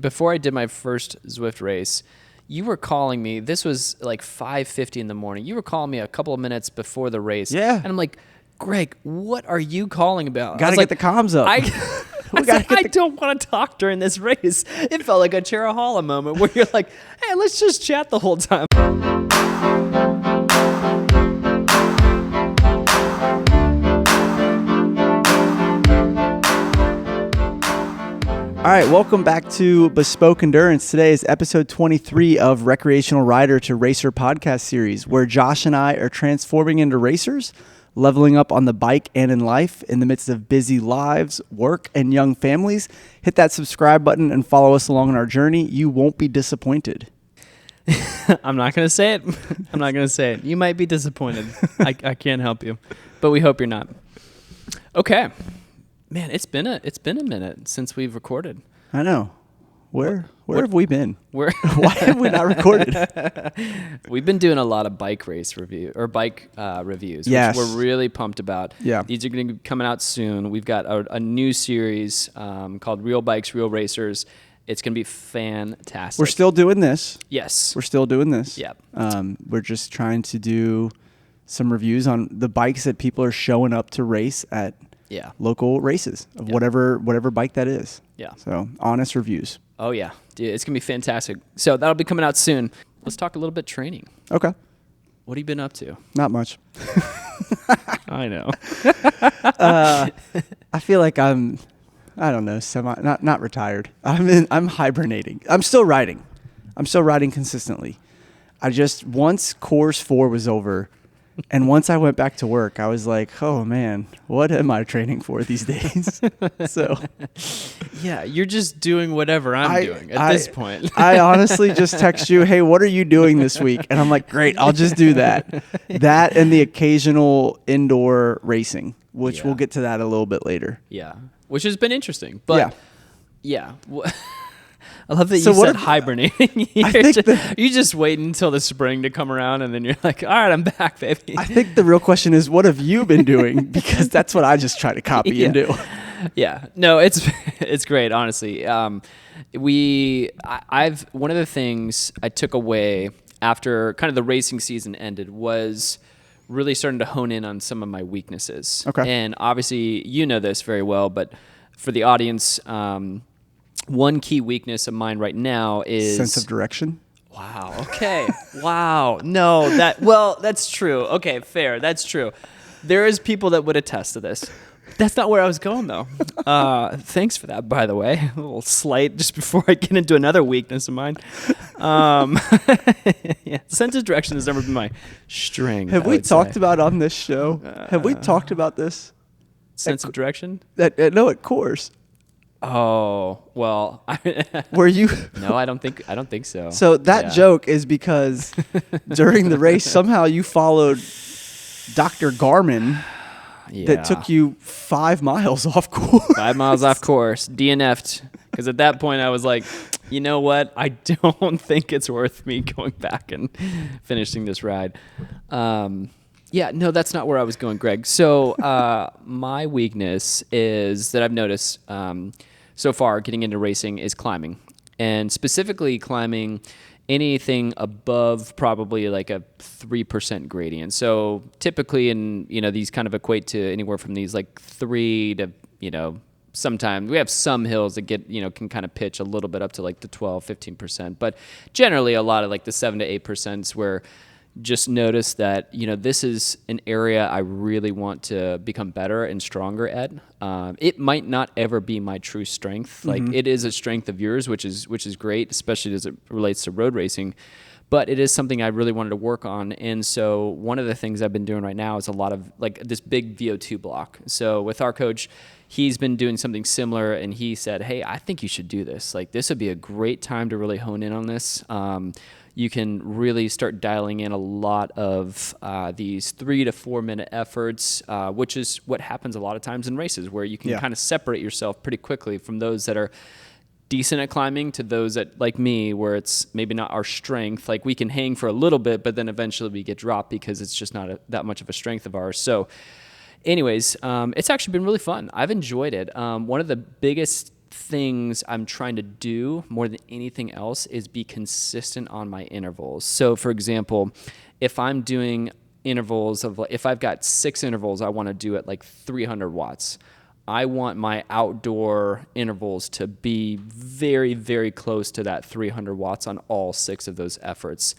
before I did my first Zwift race, you were calling me. This was like 5:50 in the morning. You were calling me a couple of minutes before the race. Yeah. And I'm like, Greg, what are you calling about? Got to get the comms up. I don't want to talk during this race. It felt like a Cherahalla moment where you're like, hey, let's just chat the whole time. All right, welcome back to Bespoke Endurance. Today is episode 23 of Recreational Rider to Racer podcast series, where Josh and I are transforming into racers, leveling up on the bike and in life in the midst of busy lives, work, and young families. Hit that subscribe button and follow us along on our journey. You won't be disappointed. I'm not going to say it. I'm not going to say it. You might be disappointed. I can't help you, but we hope you're not. Okay. Man, it's been a minute since we've recorded. I know. Where have we been? Why have we not recorded? We've been doing a lot of bike reviews, yes, which we're really pumped about. Yeah. These are going to be coming out soon. We've got a new series called Real Bikes, Real Racers. It's going to be fantastic. We're still doing this. Yes. We're still doing this. Yep. We're just trying to do some reviews on the bikes that people are showing up to race at local races of whatever bike that is. Yeah. So honest reviews. Oh, yeah. Dude, it's going to be fantastic. So that'll be coming out soon. Let's talk a little bit training. Okay. What have you been up to? Not much. I know. I feel like I don't know, not retired. I'm hibernating. I'm still riding consistently. Once course 4 was over, and once I went back to work, I was like, oh man, what am I training for these days? So yeah, you're just doing whatever I'm doing at this point. I honestly just text you, hey, what are you doing this week? And I'm like, great, I'll just do that. That and the occasional indoor racing, which we'll get to that a little bit later. Yeah, which has been interesting. But yeah. I love that so you said hibernating. You just wait until the spring to come around, and then you're like, all right, I'm back, baby. I think the real question is, what have you been doing? Because that's what I just try to copy and do. Yeah. No, it's great, honestly. One of the things I took away after kind of the racing season ended was really starting to hone in on some of my weaknesses. Okay. And obviously, you know this very well, but for the audience, one key weakness of mine right now is sense of direction. Wow. Okay. Wow. No, that's true. Okay, fair. That's true. There is people that would attest to this. That's not where I was going though. Thanks for that, by the way. A little slight just before I get into another weakness of mine. Sense of direction has never been my strength. Have we talked about on this show? Have we talked about this? Sense of direction? No, at course. Oh, well. Were you? No, I don't think so. So that joke is because during the race, somehow you followed Dr. Garmin that took you 5 miles off course. 5 miles off course, DNF'd. Because at that point I was like, you know what? I don't think it's worth me going back and finishing this ride. Yeah, no, that's not where I was going, Greg. So my weakness is that I've noticed so far getting into racing is climbing, and specifically climbing anything above probably like a 3% gradient. So typically these kind of equate to anywhere from these like 3 to, sometimes we have some hills that get, can kind of pitch a little bit up to like the 12, 15%, but generally a lot of like the 7 to 8% where just notice that, this is an area I really want to become better and stronger at. It might not ever be my true strength. Like it is a strength of yours, which is great, especially as it relates to road racing. But it is something I really wanted to work on. And so one of the things I've been doing right now is a lot of like this big VO2 block. So with our coach, he's been doing something similar, and he said, hey, I think you should do this. Like this would be a great time to really hone in on this. You can really start dialing in a lot of these 3 to 4 minute efforts, which is what happens a lot of times in races, where you can kind of separate yourself pretty quickly from those that are decent at climbing to those that, like me, where it's maybe not our strength. Like we can hang for a little bit, but then eventually we get dropped because it's just not that much of a strength of ours. So anyways, it's actually been really fun. I've enjoyed it. One of the biggest things I'm trying to do more than anything else is be consistent on my intervals. So for example, if I'm doing intervals of, if I've got 6 intervals I want to do at like 300 watts, I want my outdoor intervals to be very, very close to that 300 watts on all 6 of those efforts.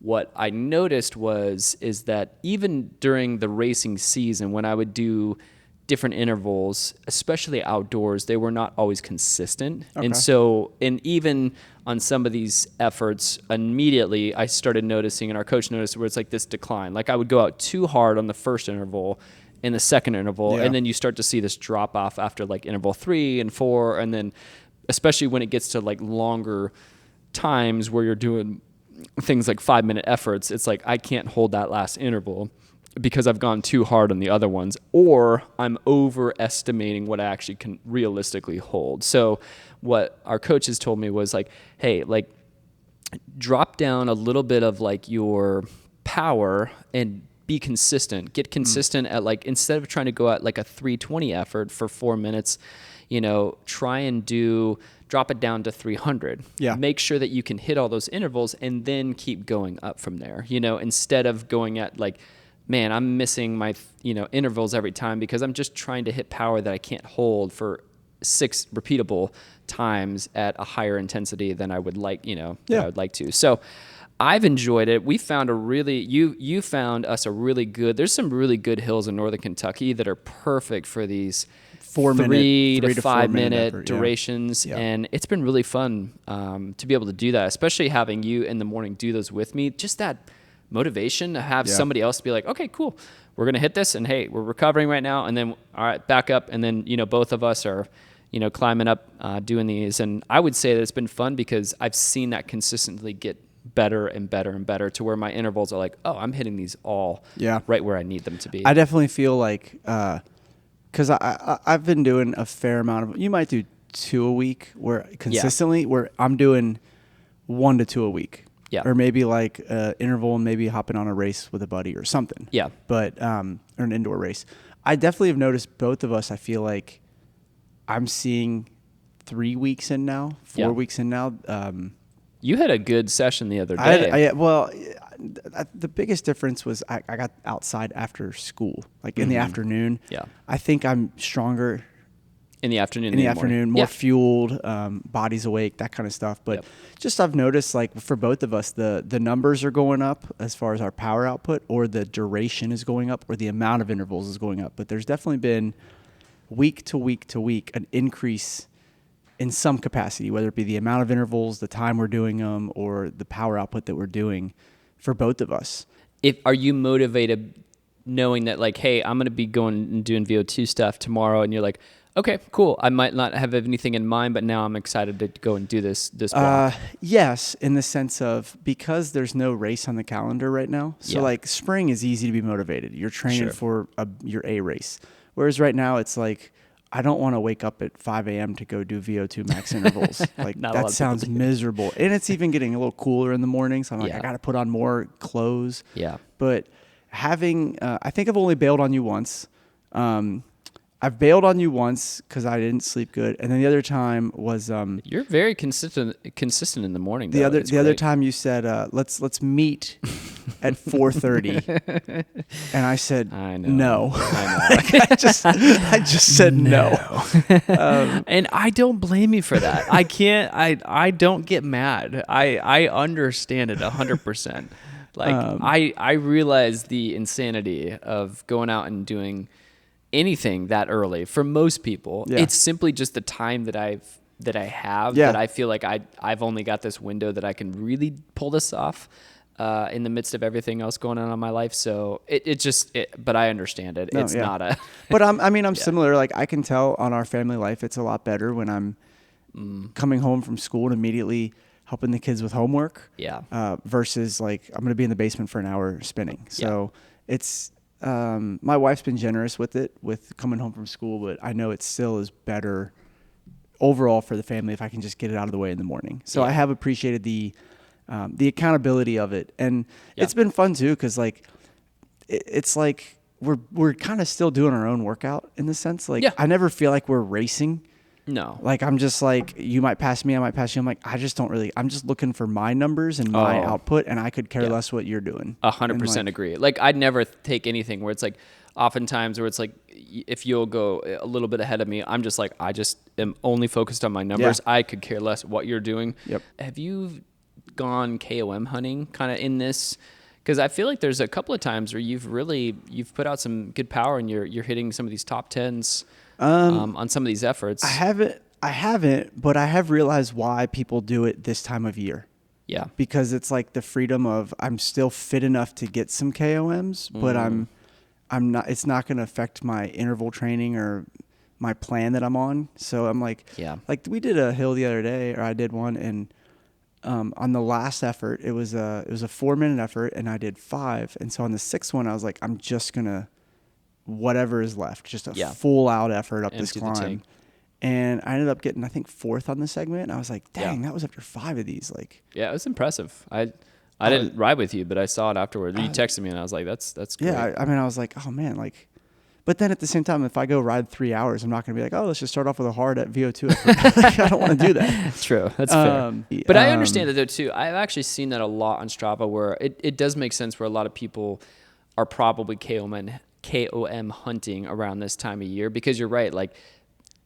What I noticed is that even during the racing season, when I would do different intervals, especially outdoors, they were not always consistent. Okay. And even on some of these efforts, immediately I started noticing, and our coach noticed, where it's like this decline. Like I would go out too hard on the first interval and the second interval, and then you start to see this drop off after like interval 3 and 4, and then especially when it gets to like longer times where you're doing things like 5-minute efforts, it's like I can't hold that last interval because I've gone too hard on the other ones, or I'm overestimating what I actually can realistically hold. So what our coaches told me was like, hey, like drop down a little bit of like your power and be consistent. Get consistent at like, instead of trying to go at like a 320 effort for 4 minutes, try and drop it down to 300. Yeah. Make sure that you can hit all those intervals and then keep going up from there, instead of going at like, man, I'm missing my, intervals every time because I'm just trying to hit power that I can't hold for 6 repeatable times at a higher intensity than I would like, that I would like to. So I've enjoyed it. We found you found us a really good, there's some really good hills in Northern Kentucky that are perfect for these 3 to 5 minute durations. Yeah. And it's been really fun to be able to do that, especially having you in the morning do those with me. Just that motivation to have somebody else be like, okay, cool, we're going to hit this, and hey, we're recovering right now, and then all right, back up, and then both of us are climbing up doing these. And I would say that it's been fun because I've seen that consistently get better and better and better to where my intervals are like, oh, I'm hitting these all right where I need them to be. I definitely feel like because I've been doing a fair amount of, you might do 2 a week where consistently where I'm doing 1 to 2 a week. Yeah. Or maybe like interval and maybe hopping on a race with a buddy or something. Yeah. But or an indoor race. I definitely have noticed both of us, I feel like I'm seeing 3 weeks in now, 4 weeks in now. You had a good session the other day. The biggest difference was I got outside after school, like in the afternoon. Yeah. I think I'm stronger in the afternoon, more fueled, body's awake, that kind of stuff. But just I've noticed, like for both of us, the numbers are going up as far as our power output, or the duration is going up, or the amount of intervals is going up. But there's definitely been week to week to week an increase in some capacity, whether it be the amount of intervals, the time we're doing them, or the power output that we're doing for both of us. Are you motivated knowing that like, hey, I'm going to be going and doing VO2 stuff tomorrow, and you're like, okay, cool, I might not have anything in mind, but now I'm excited to go and do this block? Yes, in the sense of, because there's no race on the calendar right now. So like spring is easy to be motivated. You're training for your A race. Whereas right now it's like, I don't want to wake up at 5 a.m. to go do VO2 max intervals. Like that sounds miserable. And it's even getting a little cooler in the morning. So I'm like, I got to put on more clothes. Yeah. But having, I think I've only bailed on you once. I've bailed on you once because I didn't sleep good, and then the other time was you're very consistent in the morning. The other time you said let's meet at 4:30, and I said no. I just said no. And I don't blame you for that. I can't. I don't get mad. I understand it 100%. Like I realize the insanity of going out and doing anything that early for most people. It's simply just the time that I have that I feel like I've only got this window that I can really pull this off in the midst of everything else going on in my life. So but I understand it. It's not a but I'm similar. Like I can tell on our family life it's a lot better when I'm coming home from school and immediately helping the kids with homework versus like I'm going to be in the basement for an hour spinning. So it's my wife's been generous with it, with coming home from school, but I know it still is better overall for the family if I can just get it out of the way in the morning. So I have appreciated the accountability of it, and it's been fun too, because like it's like we're kind of still doing our own workout in the sense. Like I never feel like we're racing. No. Like, I'm just like, you might pass me, I might pass you. I'm like, I'm just looking for my numbers and my output, and I could care less what you're doing. 100% agree. Like, I'd never take anything where it's like, oftentimes where it's like, if you'll go a little bit ahead of me, I'm just like, I just am only focused on my numbers. Yeah. I could care less what you're doing. Yep. Have you gone KOM hunting kind of in this? Because I feel like there's a couple of times where you've put out some good power and you're hitting some of these top 10s on some of these efforts. I haven't, but I have realized why people do it this time of year. Yeah. Because it's like the freedom of, I'm still fit enough to get some KOMs, but I'm not, it's not going to affect my interval training or my plan that I'm on. So I'm like, like we did a hill the other day, or I did one, and on the last effort, it was a 4-minute effort, and I did 5. And so on the 6th one, I was like, I'm just gonna, whatever is left, just a full out effort up this climb. And I ended up getting, I think, 4th on the segment. And I was like, dang, that was after 5 of these. Like, yeah, it was impressive. I didn't ride with you, but I saw it afterward. You texted me, and I was like, that's great. Yeah, I mean, I was like, oh man, like. But then at the same time, if I go ride 3 hours, I'm not going to be like, oh, let's just start off with a hard at VO2 effort. I don't want to do that. That's true. That's fair. But I understand it, though, too. I've actually seen that a lot on Strava, where it does make sense, where a lot of people are probably KOM hunting around this time of year, because you're right. Like,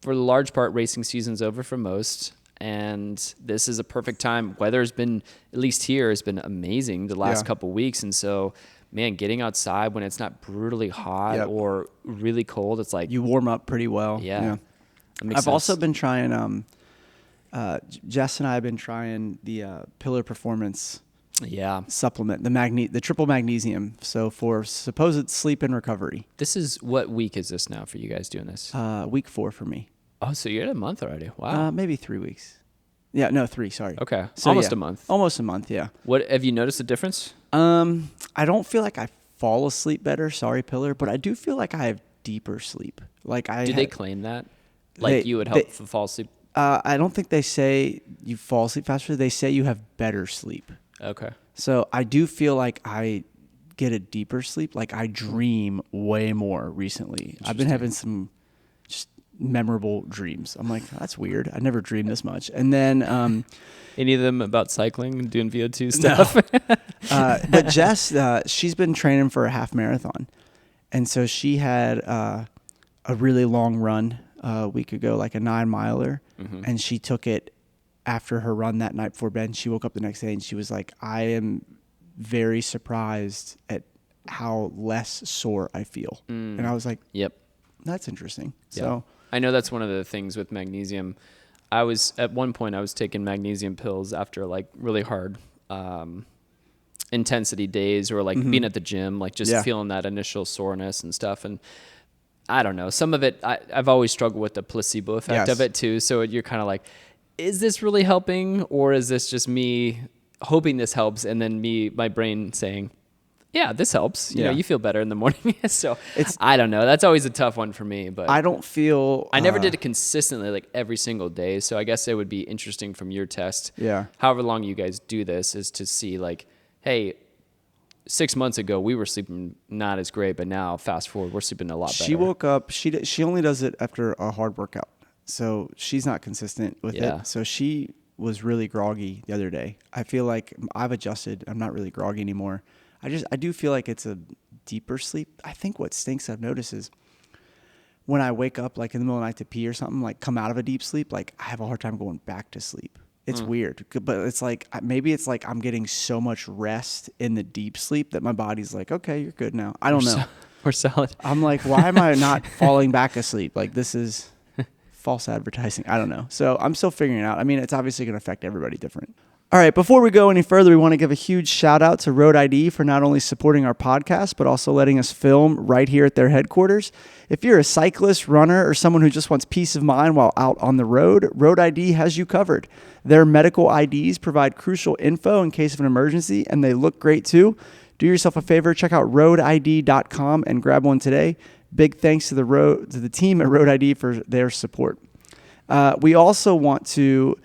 for the large part, racing season's over for most, and this is a perfect time. Weather's been, at least here, has been amazing the last couple weeks, and so... Man, getting outside when it's not brutally hot or really cold, it's like... You warm up pretty well. Yeah. I've also been trying... Jess and I have been trying the Pillar Performance supplement, the triple magnesium. So for supposed sleep and recovery. This is... What week is this now for you guys doing this? Week 4 for me. Oh, so you're at a month already. Wow. Maybe 3 weeks. Yeah, no, 3, sorry. Okay. So, almost a month. Almost a month, yeah. What have you noticed a difference? I don't feel like I fall asleep better, sorry, Pillar, but I do feel like I have deeper sleep. Like Do they claim that? Like you would help fall asleep? I don't think they say you fall asleep faster. They say you have better sleep. Okay. So I do feel like I get a deeper sleep. Like I dream way more recently. I've been having some just memorable dreams. I'm like, that's weird. I never dreamed this much. And then... Any of them about cycling and doing VO2 stuff? No. But Jess, she's been training for a half marathon. And so she had a really long run a week ago, like a 9-miler. Mm-hmm. And she took it after her run that night before bed. She woke up the next day and she was like, I am very surprised at how less sore I feel. And I was like, yep, that's interesting. Yep. So I know that's one of the things with magnesium. At one point I was taking magnesium pills after like really hard intensity days, or like being at the gym, like just feeling that initial soreness and stuff. And I don't know, some of it, I've always struggled with the placebo effect of it too. So you're kind of like, is this really helping, or is this just me hoping this helps, and then my brain saying, yeah, this helps. You know, you feel better in the morning. So I don't know. That's always a tough one for me. But I don't feel... I never did it consistently, like every single day. So I guess it would be interesting from your test. Yeah. However long you guys do this, is to see like, hey, 6 months ago we were sleeping not as great, but now fast forward, we're sleeping a lot better. She woke up. She only does it after a hard workout. So she's not consistent with it. So she was really groggy the other day. I feel like I've adjusted. I'm not really groggy anymore. I do feel like it's a deeper sleep. I think what stinks, I've noticed, is when I wake up like in the middle of the night to pee or something, like come out of a deep sleep, like I have a hard time going back to sleep. It's weird, but it's like, maybe it's like I'm getting so much rest in the deep sleep that my body's like, okay, you're good now. I don't know. We're solid. I'm like, why am I not falling back asleep? Like this is false advertising. I don't know. So I'm still figuring it out. I mean, it's obviously going to affect everybody different. All right, before we go any further, we want to give a huge shout out to Road ID for not only supporting our podcast, but also letting us film right here at their headquarters. If you're a cyclist, runner, or someone who just wants peace of mind while out on the road, Road ID has you covered. Their medical IDs provide crucial info in case of an emergency, and they look great too. Do yourself a favor, check out roadid.com and grab one today. Big thanks to the team at Road ID for their support. We also want to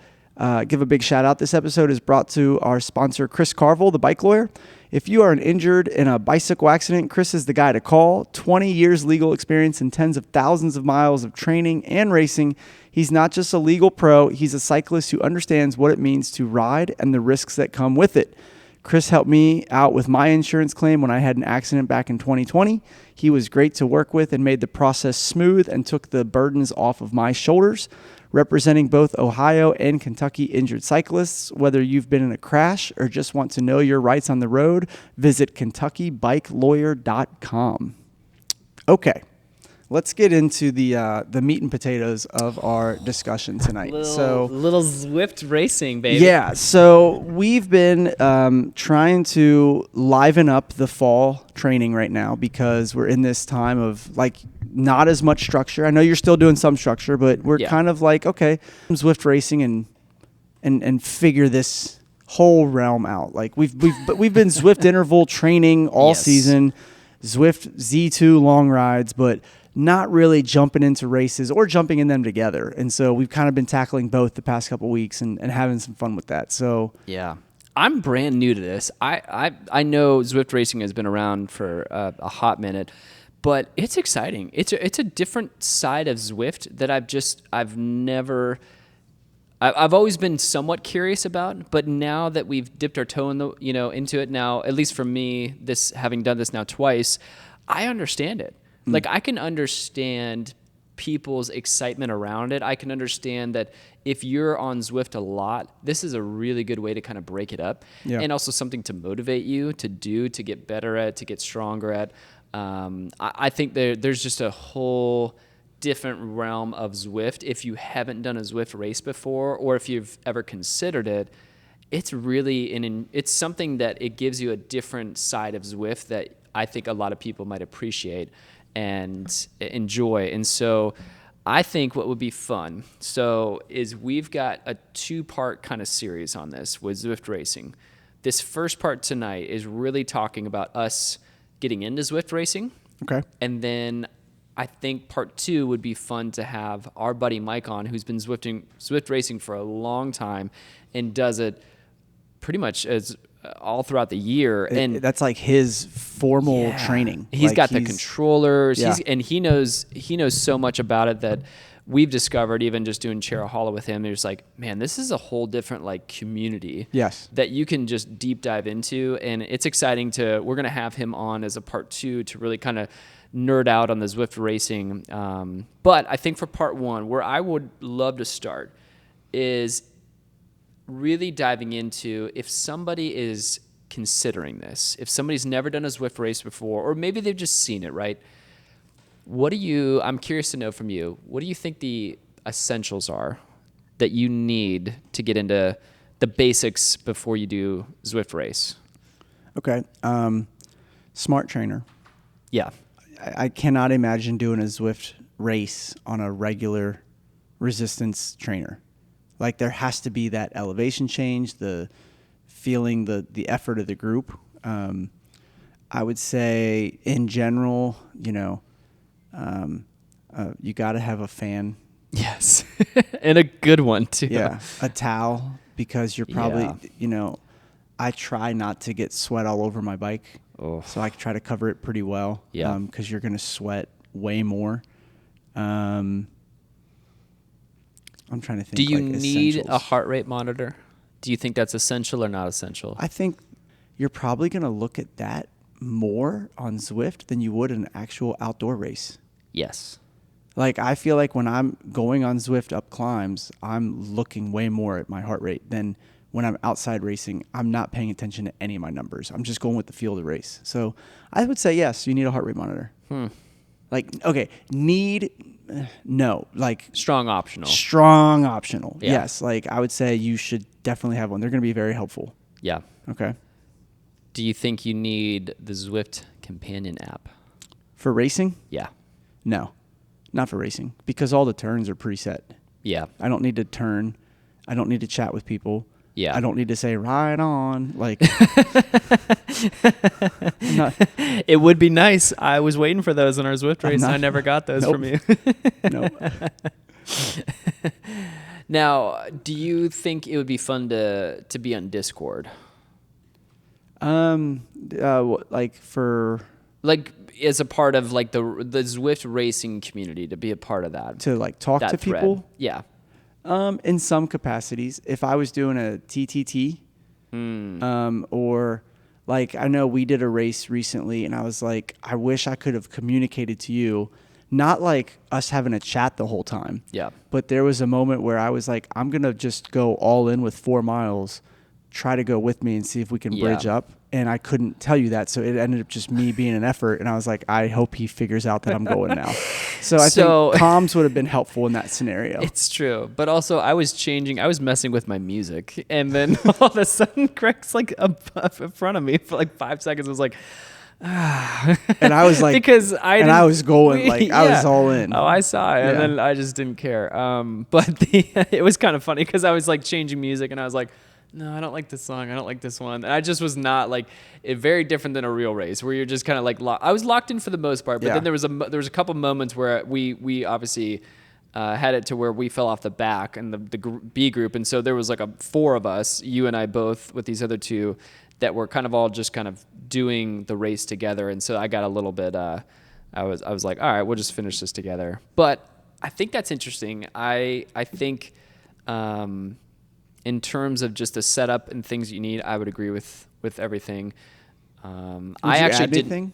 give a big shout out. This episode is brought to our sponsor, Chris Carville, the bike lawyer. If you are injured in a bicycle accident, Chris is the guy to call. 20 years legal experience and tens of thousands of miles of training and racing. He's not just a legal pro, he's a cyclist who understands what it means to ride and the risks that come with it. Chris helped me out with my insurance claim when I had an accident back in 2020. He was great to work with and made the process smooth and took the burdens off of my shoulders. Representing both Ohio and Kentucky injured cyclists, whether you've been in a crash or just want to know your rights on the road, visit KentuckyBikeLawyer.com. Okay, let's get into the meat and potatoes of our discussion tonight. Little Zwift Racing, baby. Yeah, so we've been trying to liven up the fall training right now because we're in this time of like not as much structure. I know you're still doing some structure, but we're kind of like, okay, Zwift Racing and figure this whole realm out. Like we've been Zwift interval training all season, Zwift Z2 long rides, but not really jumping into races or jumping in them together. And so we've kind of been tackling both the past couple of weeks and having some fun with that. So yeah, I'm brand new to this. I know Zwift Racing has been around for a hot minute, but it's exciting. It's a different side of Zwift that I've always been somewhat curious about, but now that we've dipped our toe into it now, at least for me, having done this now twice, I understand it. Like I can understand people's excitement around it. I can understand that if you're on Zwift a lot, this is a really good way to kind of break it up, and also something to motivate you to do, to get better at, to get stronger at. I think there's just a whole different realm of Zwift. If you haven't done a Zwift race before, or if you've ever considered it, it's really it's something that it gives you a different side of Zwift that I think a lot of people might appreciate and enjoy. And so I think what would be fun is we've got a 2-part kind of series on this with Zwift Racing. This first part tonight is really talking about us getting into Zwift Racing. Okay. And then I think part 2 would be fun to have our buddy Mike on, who's been Zwift Racing for a long time and does it pretty much as all throughout the year. And that's like his formal training. He's got the controllers. Yeah. He knows so much about it that we've discovered, even just doing Cherry Hollow with him, there's like, man, this is a whole different like community that you can just deep dive into. And it's exciting we're going to have him on as a part 2 to really kind of nerd out on the Zwift Racing. But I think for part 1, where I would love to start is really diving into if somebody is considering this, if somebody's never done a Zwift race before, or maybe they've just seen it, right? I'm curious to know from you, what do you think the essentials are that you need to get into the basics before you do Zwift race? Okay. Smart trainer. Yeah. I cannot imagine doing a Zwift race on a regular resistance trainer. Like there has to be that elevation change, the feeling, the effort of the group. I would say in general, you got to have a fan. Yes. And a good one too. Yeah. A towel, because you're probably, I try not to get sweat all over my bike. Oh. So I try to cover it pretty well. Yeah. Because you're going to sweat way more. I'm trying to think. Do you need a heart rate monitor? Do you think that's essential or not essential? I think you're probably going to look at that more on Zwift than you would an actual outdoor race. Yes. Like I feel like when I'm going on Zwift up climbs, I'm looking way more at my heart rate than when I'm outside racing. I'm not paying attention to any of my numbers. I'm just going with the feel of the race. So I would say yes, you need a heart rate monitor. Like, okay, no, like strong optional. Yeah. Yes, like I would say you should definitely have one. They're going to be very helpful. Yeah. Okay. Do you think you need the Zwift companion app for racing? Yeah. No, not for racing, because all the turns are preset. Yeah. I don't need to turn. I don't need to chat with people. Yeah. I don't need to say ride on. Like, it would be nice. I was waiting for those in our Zwift race, and I never got those from you. Nope. Now, do you think it would be fun to be on Discord? Like for Like as a part of like the Zwift Racing community, to be a part of that. to like talk that to thread. people. Yeah. In some capacities, if I was doing a TTT, or like I know we did a race recently, and I was like, I wish I could have communicated to you, not like us having a chat the whole time. Yeah. But there was a moment where I was like, I'm gonna just go all in with 4 miles, try to go with me and see if we can bridge Yeah. up. And I couldn't tell you that, so it ended up just me being an effort. And I was like, I hope he figures out that I'm going now. So I think comms would have been helpful in that scenario. It's true. But also I was messing with my music. And then all of a sudden Greg's like up in front of me for like 5 seconds. I was like, And I was like, because I was going like, I was all in. Oh, I saw it. And Yeah. then I just didn't care. But it was kind of funny because I was like changing music and I was like, no, I don't like this song. I don't like this one. And I just was not like very different than a real race where you're just kind of like I was locked in for the most part. But Yeah. then there was a couple moments where we obviously had it to where we fell off the back and the B group. And so there was like 4 of us, you and I both with these other 2 that were kind of all just kind of doing the race together. And so I got a little bit, I was like, all right, we'll just finish this together. But I think that's interesting. I think, in terms of just the setup and things you need, I would agree with everything. I actually didn't. Anything?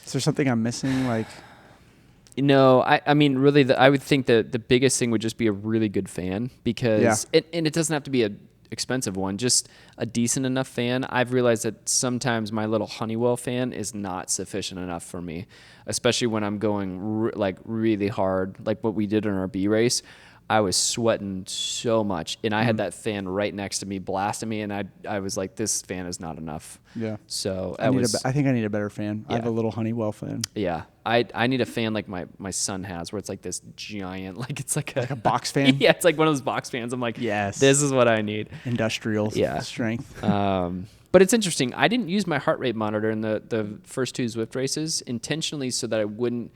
Is there something I'm missing? Like, No, I mean, really, I would think that the biggest thing would just be a really good fan because, and it doesn't have to be a expensive one, just a decent enough fan. I've realized that sometimes my little Honeywell fan is not sufficient enough for me, especially when I'm going like really hard, like what we did in our B race. I was sweating so much, and I had that fan right next to me blasting me, and I was like, this fan is not enough. Yeah. So I think I need a better fan. I have a little Honeywell fan. Yeah. I need a fan like my son has, where it's like this giant, like it's like a box fan? Yeah, it's like one of those box fans. I'm like, Yes. this is what I need. Industrial Yeah. strength. But it's interesting. I didn't use my heart rate monitor in the first 2 Zwift races intentionally so that I wouldn't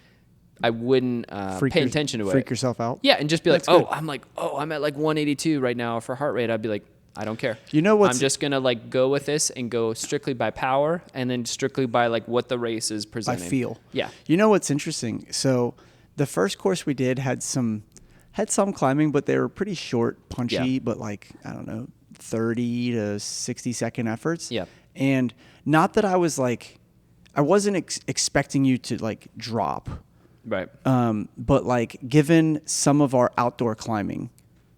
pay attention to it. Freak yourself out. Yeah, and just be like, That's good. I'm at like 182 right now for heart rate. I'd be like, I don't care. You know what's- I'm just gonna like go with this and go strictly by power, and then strictly by like what the race is I presenting. feel. Yeah. You know what's interesting? So the first course we did had some climbing, but they were pretty short, punchy, Yeah. but like, I don't know, 30 to 60 second efforts. Yeah. And not that I was like, I wasn't expecting you to like drop. Right. But like given some of our outdoor climbing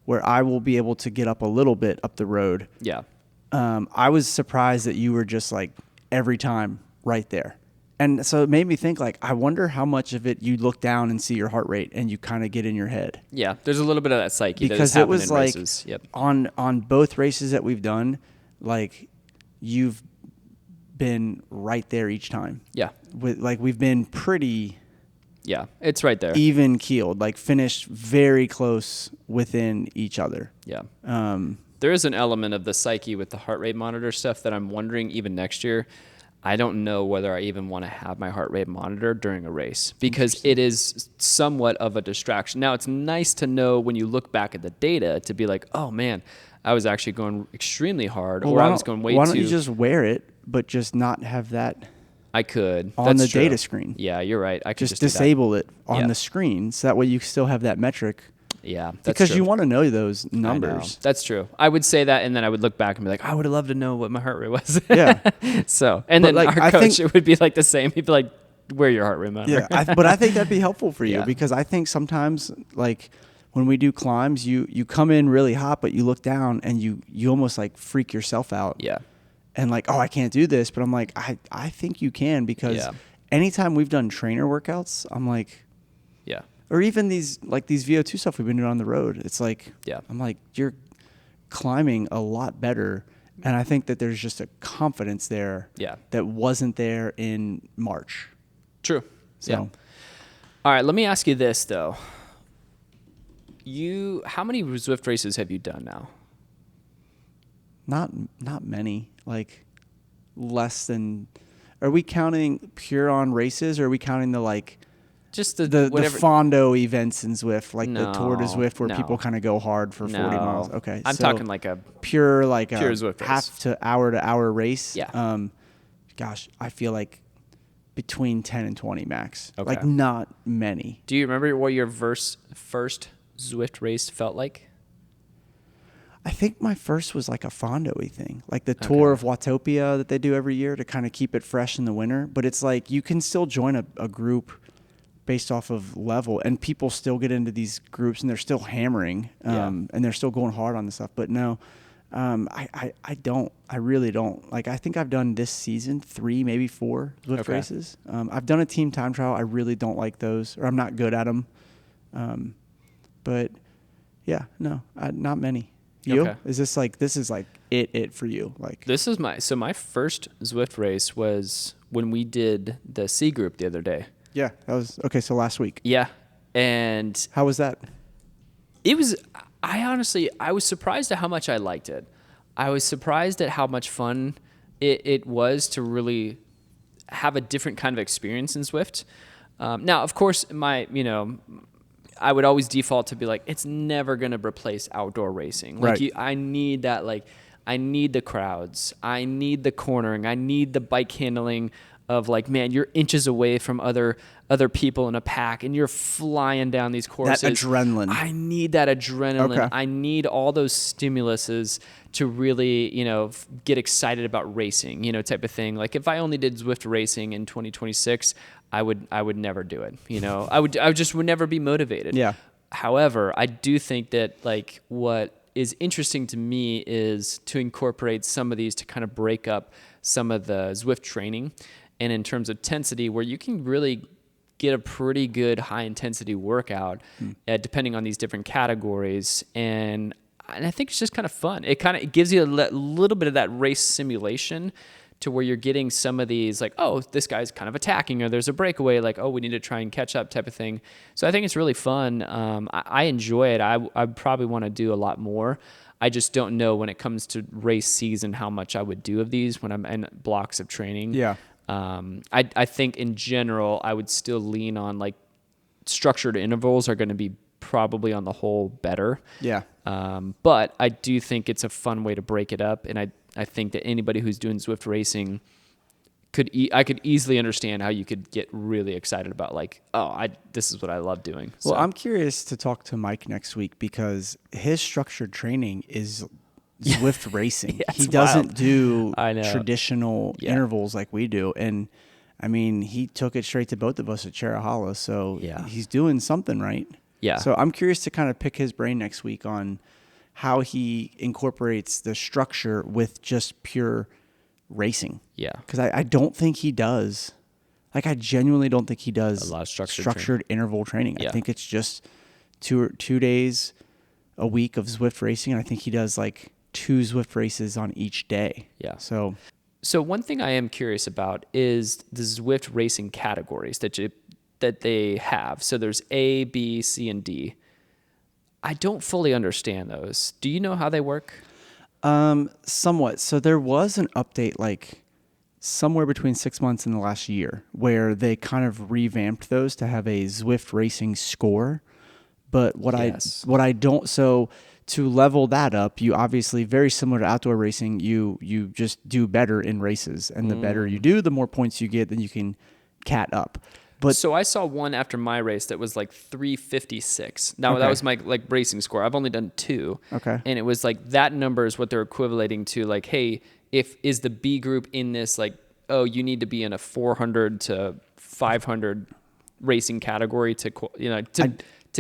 where I will be able to get up a little bit up the road. Yeah. I was surprised that you were just like every time right there. And so it made me think like, I wonder how much of it you look down and see your heart rate and you kind of get in your head. Yeah. There's a little bit of that psyche Because that it has was happened in like races. Yep. on both races that we've done, like you've been right there each time. Yeah. We've been pretty Yeah. It's right there. even keeled, like finished very close within each other. Yeah. There is an element of the psyche with the heart rate monitor stuff that I'm wondering even next year. I don't know whether I even want to have my heart rate monitor during a race because it is somewhat of a distraction. Now, it's nice to know when you look back at the data to be like, oh man, I was actually going extremely hard, or I was going way too. Why don't you just wear it, but just not have that I could. on That's the data true. screen? Yeah, you're right. I could Just just do that. disable it on Yeah. the screen, so that way you still have that metric. Yeah, that's Because true. you want to know those I know. numbers. That's true. I would say that, and then I would look back and be like, I would have loved to know what my heart rate was. Yeah. So, and But, then like, our I coach, think- it would be like the same. He'd be like, wear your heart rate monitor. Yeah, but I think that'd be helpful for you Yeah. because I think sometimes, like when we do climbs, you come in really hot, but you look down and you almost like freak yourself out. Yeah. And like, oh, I can't do this, but I'm like, I think you can because Yeah. anytime we've done trainer workouts, I'm like, Yeah. or even these VO2 stuff we've been doing on the road, it's like, Yeah. I'm like, you're climbing a lot better. And I think that there's just a confidence there Yeah. that wasn't there in March. True. So Yeah. All right. Let me ask you this though. How many Zwift races have you done now? not many, like less than, are we counting pure on races or are we counting the like just the whatever. Fondo events in Zwift, like the Tour de No, Zwift, where no. people kind of go hard for 40 miles. Okay, I'm so talking like a pure pure a Zwift race. half to hour race. Yeah. Gosh, I feel like between 10 and 20 max. Okay. Like not many. Do you remember what your first Zwift race felt like? I think my first was like a Fondo-y thing, like the Tour of Watopia that they do every year to kind of keep it fresh in the winter. But it's like you can still join a group based off of level, and people still get into these groups and they're still hammering, and they're still going hard on the stuff. But no, I really don't. Like, I think I've done this season 3, maybe 4 Zwift races. I've done a team time trial. I really don't like those, or I'm not good at them. But yeah, no, not many. You? Okay. Is this like it for you? Like, This is my first Zwift race was when we did the C group the other day. yeah, that was okay. So last week. Yeah. And How was that? it was, I was surprised at how much I liked it. I was surprised at how much fun it was to really have a different kind of experience in Zwift. Now, of course, I would always default to be like, it's never going to replace outdoor racing. Like, Right. I need that. Like, I need the crowds. I need the cornering. I need the bike handling of, like, man, you're inches away from other people in a pack and you're flying down these courses. That adrenaline. I need that adrenaline. Okay. I need all those stimuluses to really, get excited about racing, type of thing. Like, if I only did Zwift Racing in 2026, I would never do it. I just would never be motivated. Yeah. However, I do think that, like, what is interesting to me is to incorporate some of these to kind of break up some of the Zwift training, and in terms of intensity, where you can really get a pretty good high intensity workout, depending on these different categories. And I think it's just kind of fun. It gives you a little bit of that race simulation, to where you're getting some of these, like, oh, this guy's kind of attacking, or there's a breakaway, like, oh, we need to try and catch up, type of thing. So I think it's really fun. I enjoy it. I probably want to do a lot more. I just don't know when it comes to race season how much I would do of these when I'm in blocks of training. Yeah. I think in general, I would still lean on, like, structured intervals are going to be probably on the whole better. Yeah. But I do think it's a fun way to break it up. And I think that anybody who's doing Zwift Racing I could easily understand how you could get really excited about, like, this is what I love doing. Well, I'm curious to talk to Mike next week, because his structured training is Zwift Racing. Yeah, He doesn't do I know. traditional intervals like we do. And I mean, he took it straight to both of us at Cherahalla. So he's doing something right. Yeah. So I'm curious to kind of pick his brain next week on how he incorporates the structure with just pure racing. Yeah. Because I don't think he does. Like, I genuinely don't think he does A lot of structured interval training. Yeah. I think it's just two days a week of Zwift Racing. And I think he does like 2 Zwift races on each day. Yeah. So one thing I am curious about is the Zwift Racing categories that they have. So there's A, B, C, and D. I don't fully understand those. Do you know how they work? somewhat. So there was an update like somewhere between 6 months and the last year where they kind of revamped those to have a Zwift Racing score. But what I don't, so to level that up, you obviously, very similar to outdoor racing, you just do better in races, and the better you do, the more points you get, then you can cat up. But so I saw one after my race that was like 356. Now that was my like racing score. I've only done 2. Okay. And it was like that number is what they're equating to, like, hey, is the B group in this, like, oh, you need to be in a 400 to 500 racing category to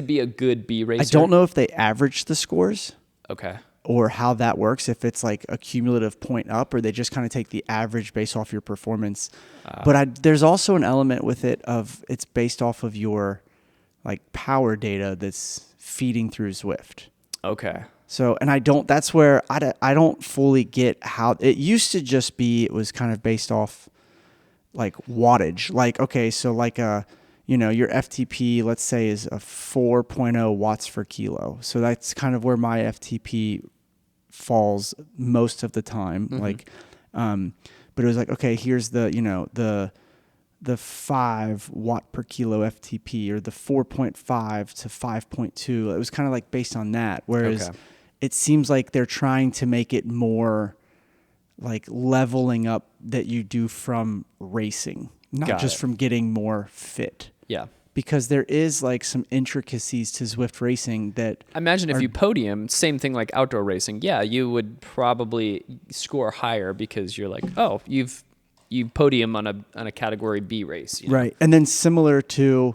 be a good B racer. I don't know if they average the scores. Okay. Or how that works, if it's like a cumulative point up, or they just kind of take the average based off your performance. But there's also an element with it of it's based off of your like power data that's feeding through Zwift. Okay. So, and that's where I don't fully get how it used to just be. It was kind of based off like wattage. Like, okay, so like your FTP, let's say, is a 4.0 watts per kilo. So that's kind of where my FTP falls most of the time. Like, but it was like, okay, here's the the 5 watt per kilo FTP or the 4.5 to 5.2. It was kind of like based on that. Whereas it seems like they're trying to make it more like leveling up that you do from racing, not just from getting more fit. Yeah. Because there is like some intricacies to Zwift Racing that I imagine if you podium, same thing like outdoor racing. Yeah, you would probably score higher because you're like, oh, you podium on a category B race. You know? Right. And then similar to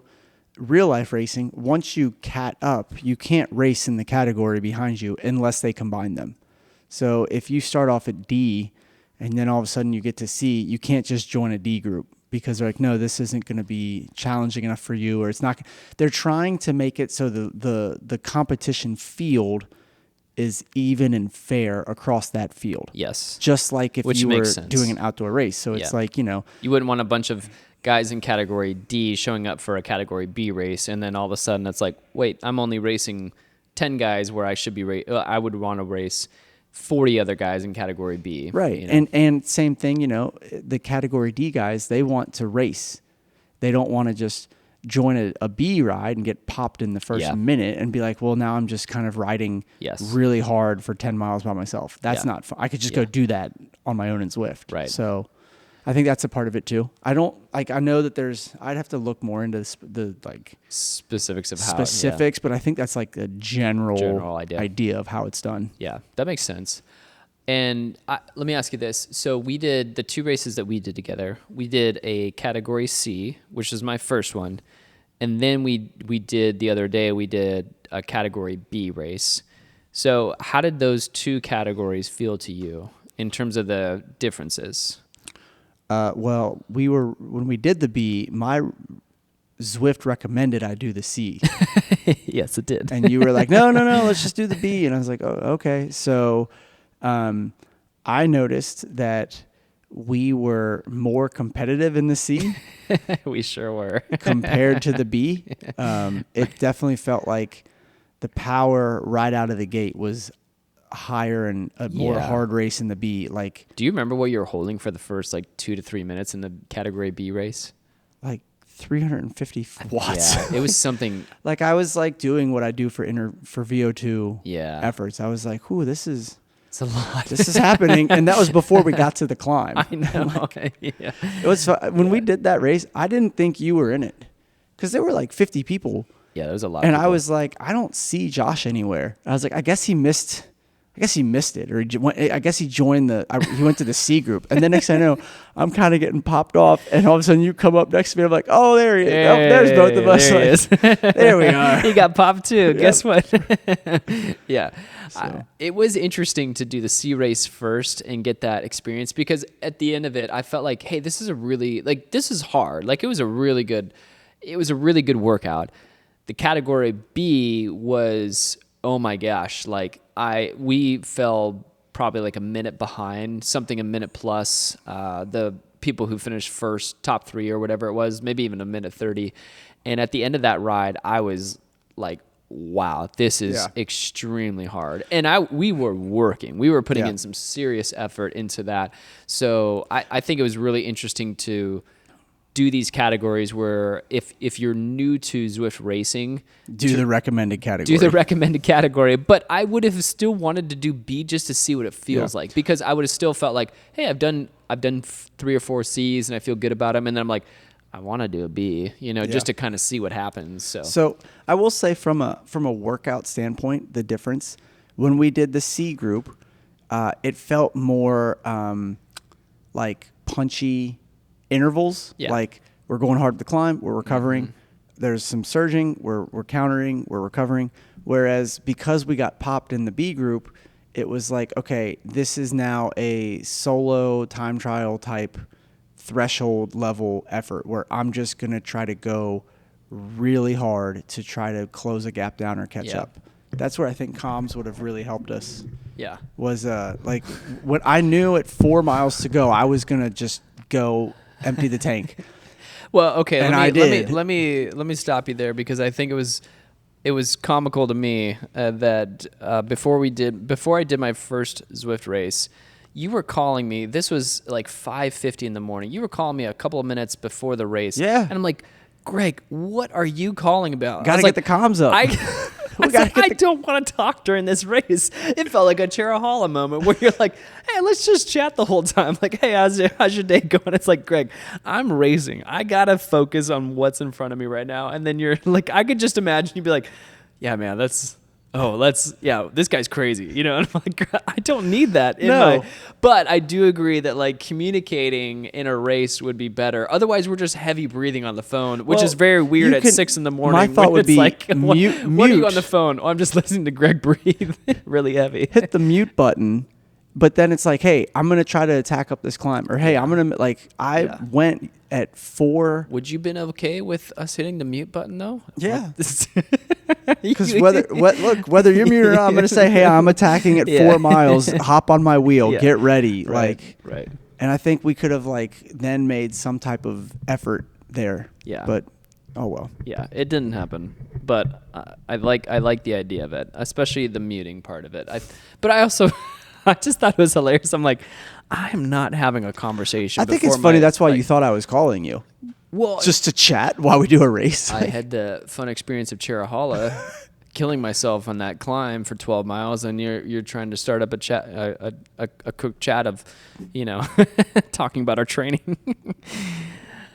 real life racing, once you cat up, you can't race in the category behind you unless they combine them. So if you start off at D and then all of a sudden you get to C, you can't just join a D group because they're like, no, this isn't going to be challenging enough for you, or it's not. They're trying to make it so the competition field is even and fair across that field. Yes. Just like if you were sense. doing an outdoor race. So it's like, you know. You wouldn't want a bunch of guys in category D showing up for a category B race, and then all of a sudden it's like, wait, I'm only racing 10 guys where I should be I would want to race 40 other guys in category B. Right. You know? And same thing, you know, the category D guys, they want to race. They don't want to just join a B ride and get popped in the first minute and be like, well, now I'm just kind of riding really hard for 10 miles by myself. That's not fun. I could just go do that on my own in Zwift. Right. So I think that's a part of it too. I know that I'd have to look more into the like specifics of but I think that's like a general idea of how it's done. Yeah, that makes sense. And let me ask you this. So we did the 2 races that we did together. We did a category C, which is my first one. And then we did the other day, we did a category B race. So how did those 2 categories feel to you in terms of the differences? Well, when we did the B, my Zwift recommended I do the C. Yes, it did. And you were like, no, let's just do the B. And I was like, oh, okay. So I noticed that we were more competitive in the C. We sure were. Compared to the B. It definitely felt like the power right out of the gate was higher and a more hard race in the B. Like, do you remember what you were holding for the first like 2 to 3 minutes in the category B race? Like 350 watts. Yeah, it was something. Like I was like doing what I do for VO2 efforts. I was like, ooh, it's a lot. This is happening. And that was before we got to the climb. I know. Like, it was when we did that race, I didn't think you were in it because there were like 50 people. Yeah, there was a lot. And I was like, I don't see Josh anywhere. I was like, I guess he missed it, or I guess he joined he went to the C group. And then next thing I know, I'm kind of getting popped off, and all of a sudden you come up next to me. I'm like, oh, there he is. Hey, there's both of us. There, he is. There we are. He got popped too. Yep. Guess what? Yeah. So. It was interesting to do the C race first and get that experience, because at the end of it, I felt like, hey, this is this is hard. Like it was a really good workout. The category B was, oh my gosh, like we fell probably like a minute behind, a minute plus the people who finished first, top 3 or whatever it was, maybe even a minute 30. And at the end of that ride, I was like, wow, this is extremely hard. And we were working. We were putting in some serious effort into that. So I think it was really interesting to do these categories where if you're new to Zwift Racing, do the recommended category. But I would have still wanted to do B just to see what it feels like, because I would have still felt like, hey, I've done 3 or 4 C's and I feel good about them, and then I'm like, I want to do a B, just to kind of see what happens. So I will say from a workout standpoint, the difference when we did the C group, it felt more like punchy intervals. Like we're going hard at the climb, we're recovering. Mm-hmm. There's some surging, we're countering, we're recovering. Whereas because we got popped in the B group, it was like, okay, this is now a solo time trial type threshold level effort where I'm just going to try to go really hard to try to close a gap down or catch up. That's where I think comms would have really helped us. Yeah. Was like what I knew at 4 miles to go, I was going to just go empty the tank. Well, okay, and let me stop you there, because I think it was comical to me that before I did my first Zwift race, You were calling me. This was like 5:50 in the morning. You were calling me a couple of minutes before the race. Yeah. And I'm like, Greg, what are you calling about? Got to get the comms up. I don't want to talk during this race. It felt like a Cherahala moment where you're like, hey, let's just chat the whole time. Like, hey, how's your day going? It's like, Greg, I'm racing. I got to focus on what's in front of me right now. And then you're like, I could just imagine you'd be like, yeah, man, this guy's crazy. You know, and I'm like, I don't need that. But I do agree that like communicating in a race would be better. Otherwise, we're just heavy breathing on the phone, which is very weird at 6 a.m. My thought would be like, mute. What are you on the phone? Oh, I'm just listening to Greg breathe really heavy. Hit the mute button. But then it's like, hey, I'm going to try to attack up this climb. Or, hey, I'm going to, went at 4. Would you been okay with us hitting the mute button, though? Yeah. Because whether you're muted or not, I'm going to say, hey, I'm attacking at 4 miles. Hop on my wheel. Get ready. Right. And I think we could have, then made some type of effort there. Yeah. But, oh, well. Yeah, it didn't happen. But I like the idea of it, especially the muting part of it. But I also... I just thought it was hilarious. I'm like, I'm not having a conversation. I think it's funny. That's why you thought I was calling you. Well, just to chat while we do a race. I had the fun experience of Cherahala, killing myself on that climb for 12 miles, and you're trying to start up a chat, a quick chat of, talking about our training.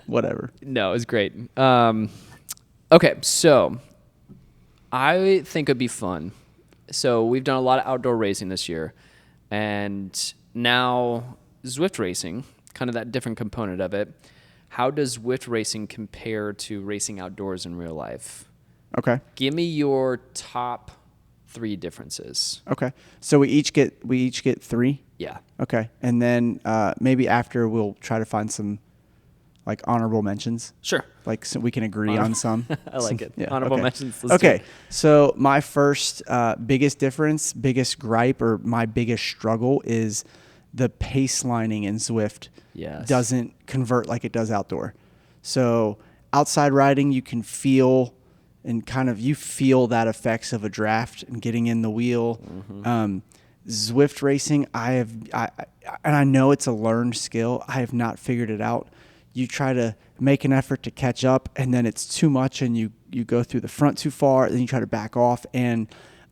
Whatever. No, it was great. Okay, so I think it'd be fun. So we've done a lot of outdoor racing this year. And now Zwift Racing, kind of that different component of it. How does Zwift Racing compare to racing outdoors in real life? Okay. Give me your top 3 differences. Okay. So we each get 3? Yeah. Okay. And then maybe after we'll try to find some honorable mentions. Sure. So we can agree on some. I like it. Yeah, Honorable mentions. Let's okay. So my first biggest difference, biggest gripe, or my biggest struggle is the pace lining in Zwift doesn't convert like it does outdoor. So outside riding, you can feel and you feel that effects of a draft and getting in the wheel. Mm-hmm. Zwift Racing, and I know it's a learned skill. I have not figured it out. You try to make an effort to catch up, and then it's too much, and you go through the front too far, and then you try to back off, and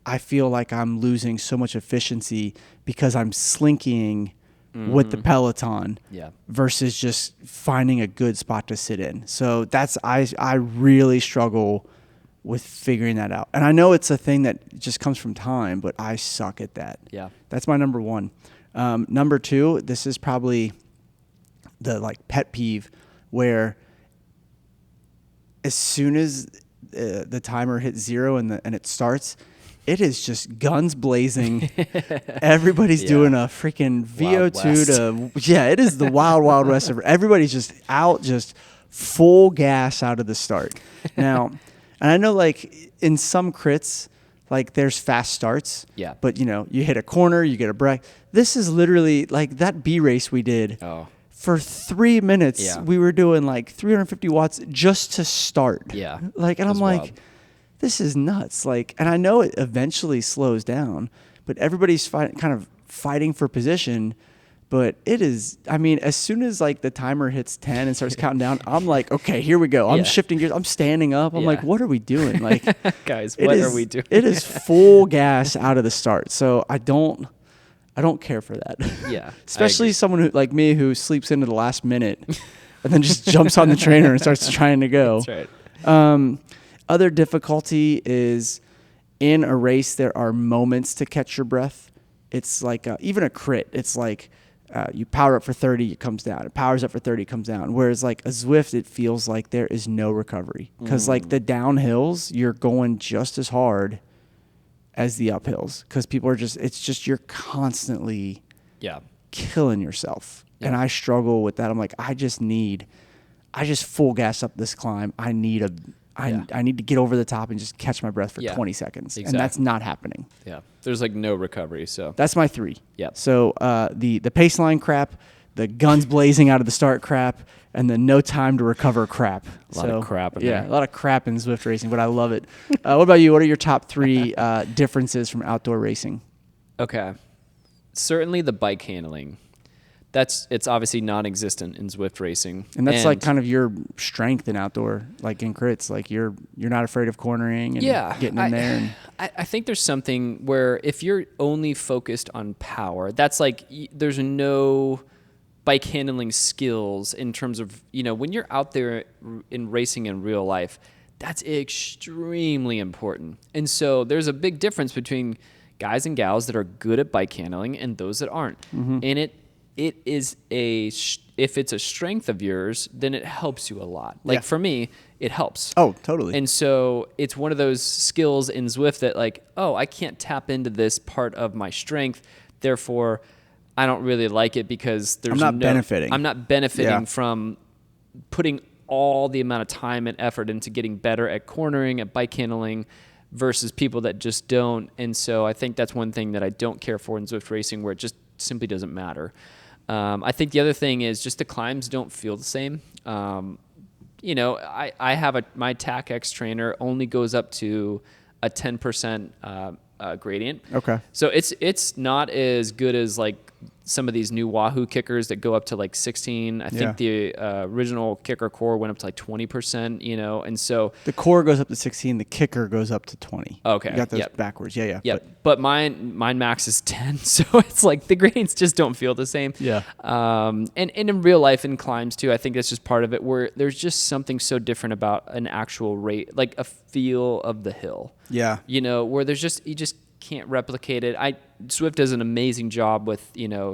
I feel like I'm losing so much efficiency because I'm slinking with the peloton versus just finding a good spot to sit in. So I really struggle with figuring that out. And I know it's a thing that just comes from time, but I suck at that. Yeah. That's my number 1. Number 2, this is probably the pet peeve where as soon as the timer hits 0 and it starts, it is just guns blazing. Everybody's doing a freaking VO2 to it is the wild west of everybody's just out, just full gas out of the start. Now, and I know in some crits there's fast starts. Yeah. But you hit a corner, you get a break. This is literally that B race we did. Oh. For 3 minutes, we were doing 350 watts just to start. Yeah. And I'm wild. This is nuts. And I know it eventually slows down, but everybody's fighting for position. But it is, as soon as the timer hits 10 and starts counting down, I'm like, okay, here we go. I'm shifting gears. I'm standing up. I'm like, what are we doing? Guys, what are we doing? It is full gas out of the start. So I don't care for that. Yeah. Especially someone who like me who sleeps into the last minute and then just jumps on the trainer and starts trying to go. That's right. Other difficulty is in a race there are moments to catch your breath. It's even a crit. It's you power up for 30, it comes down. It powers up for 30, it comes down. Whereas a Zwift, it feels like there is no recovery. Because the downhills, you're going just as hard as the uphills because people are you're constantly killing yourself. Yeah. And I struggle with that. I'm like, I just full gas up this climb. I need to get over the top and just catch my breath for 20 seconds. Exactly. And that's not happening. Yeah. There's no recovery. So that's my 3. Yeah. So the pace line crap, the guns blazing out of the start crap, and the no time to recover crap. A lot of crap in there. A lot of crap in Zwift Racing, but I love it. What about you? What are your top 3 differences from outdoor racing? Okay. certainly the bike handling. It's obviously non-existent in Zwift Racing. And that's like kind of your strength in outdoor, like in crits. Like you're not afraid of cornering and getting in there. And I think there's something where if you're only focused on power, that's like there's no bike handling skills in terms of, when you're out there in racing in real life, that's extremely important. And so there's a big difference between guys and gals that are good at bike handling and those that aren't. Mm-hmm. And it is if it's a strength of yours, then it helps you a lot. Like for me, it helps. Oh, totally. And so it's one of those skills in Zwift that like, I can't tap into this part of my strength. Therefore, I don't really like it because I'm not benefiting from putting all the amount of time and effort into getting better at cornering, at bike handling, versus people that just don't. And so I think that's one thing that I don't care for in Zwift Racing, where it just simply doesn't matter. I think the other thing is just the climbs don't feel the same. I have my TACX trainer only goes up to a 10% gradient. Okay. So it's not as good as like some of these new Wahoo Kickrs that go up to like 16. I think the original Kickr Core went up to like 20%, and so the Core goes up to 16, the Kickr goes up to 20. Okay. You got those backwards. Yeah. But mine max is 10, so it's like the gradients just don't feel the same. Yeah. And in real life in climbs too, I think that's just part of it, where there's just something so different about an actual rate, like a feel of the hill. Yeah. Where you just can't replicate it. Zwift does an amazing job with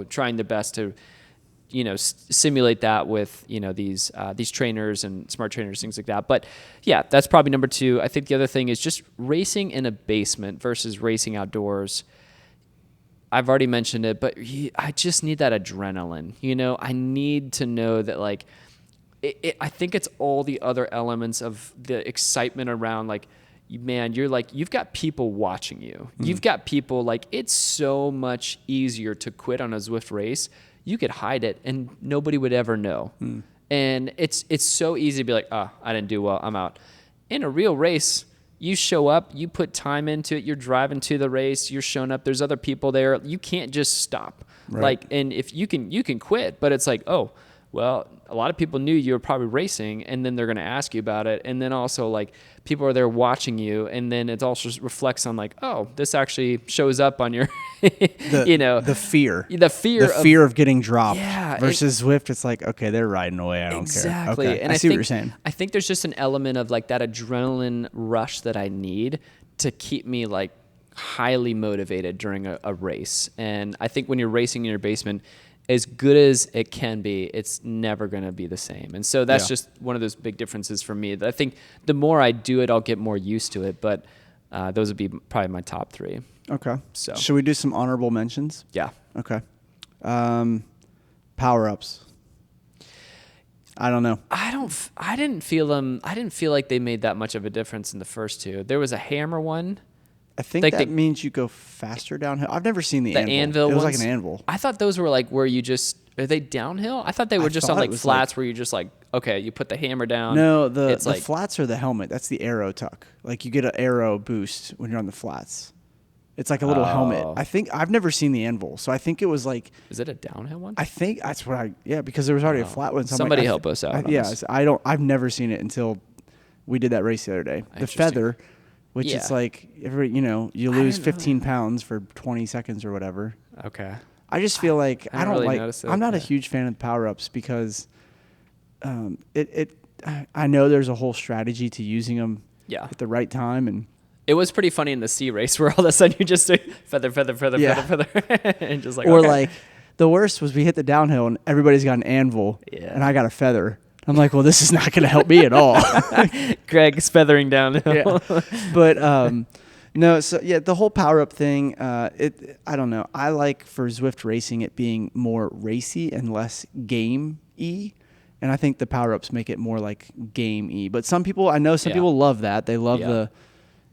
trying their best to simulate that with these trainers and smart trainers, things like that. But yeah, that's probably number 2. I think the other thing is just racing in a basement versus racing outdoors. I've already mentioned it, but I just need that adrenaline. I need to know that like I think it's all the other elements of the excitement around like, man, you've got people watching you. Mm. You've got people like, it's so much easier to quit on a Zwift race. You could hide it and nobody would ever know. Mm. And it's so easy to be like, I didn't do well, I'm out. In a real race, you show up, you put time into it, you're driving to the race, you're showing up, there's other people there. You can't just stop. Right. Like, and if you can quit, but it's like, well, a lot of people knew you were probably racing, and then they're going to ask you about it. And then also, like, people are there watching you, and then it also reflects on, like, this actually shows up on your, the fear. The fear of getting dropped. Yeah. Versus Zwift, it's like, okay, they're riding away. I don't care. Exactly. Okay. And I see what you're saying. I think there's just an element of, like, that adrenaline rush that I need to keep me, like, highly motivated during a race. And I think when you're racing in your basement, as good as it can be, it's never going to be the same. And so that's just one of those big differences for me. I think the more I do it, I'll get more used to it. But those would be probably my top 3. Okay. So should we do some honorable mentions? Yeah. Okay. Power-ups. I don't know. I didn't feel them. I didn't feel like they made that much of a difference in the first 2. There was a hammer one. I think that means you go faster downhill. I've never seen the anvil. It was ones. like an anvil. I thought those were like where you are they downhill? I thought they were just on like flats where you just like, okay, you put the hammer down. No, the flats are the helmet. That's the aero tuck. Like you get an aero boost when you're on the flats. It's like a little helmet. I think I've never seen the anvil, so I think it was like. Is it a downhill one? I think that's what because there was already a flat one. So somebody help us out. I've never seen it until we did that race the other day. The feather. Which is like, you lose 15 pounds for 20 seconds or whatever. Okay. I just feel like I'm not a huge fan of the power-ups because I know there's a whole strategy to using them at the right time. And it was pretty funny in the C race where all of a sudden you just say feather, and just like, or like the worst was we hit the downhill and everybody's got an anvil and I got a feather. I'm like, well, this is not going to help me at all. Greg's feathering downhill. Yeah. But no, so the whole power up thing, I don't know. I like for Zwift Racing it being more racy and less game-y. And I think the power ups make it more like game-y. But some people people love that. They love the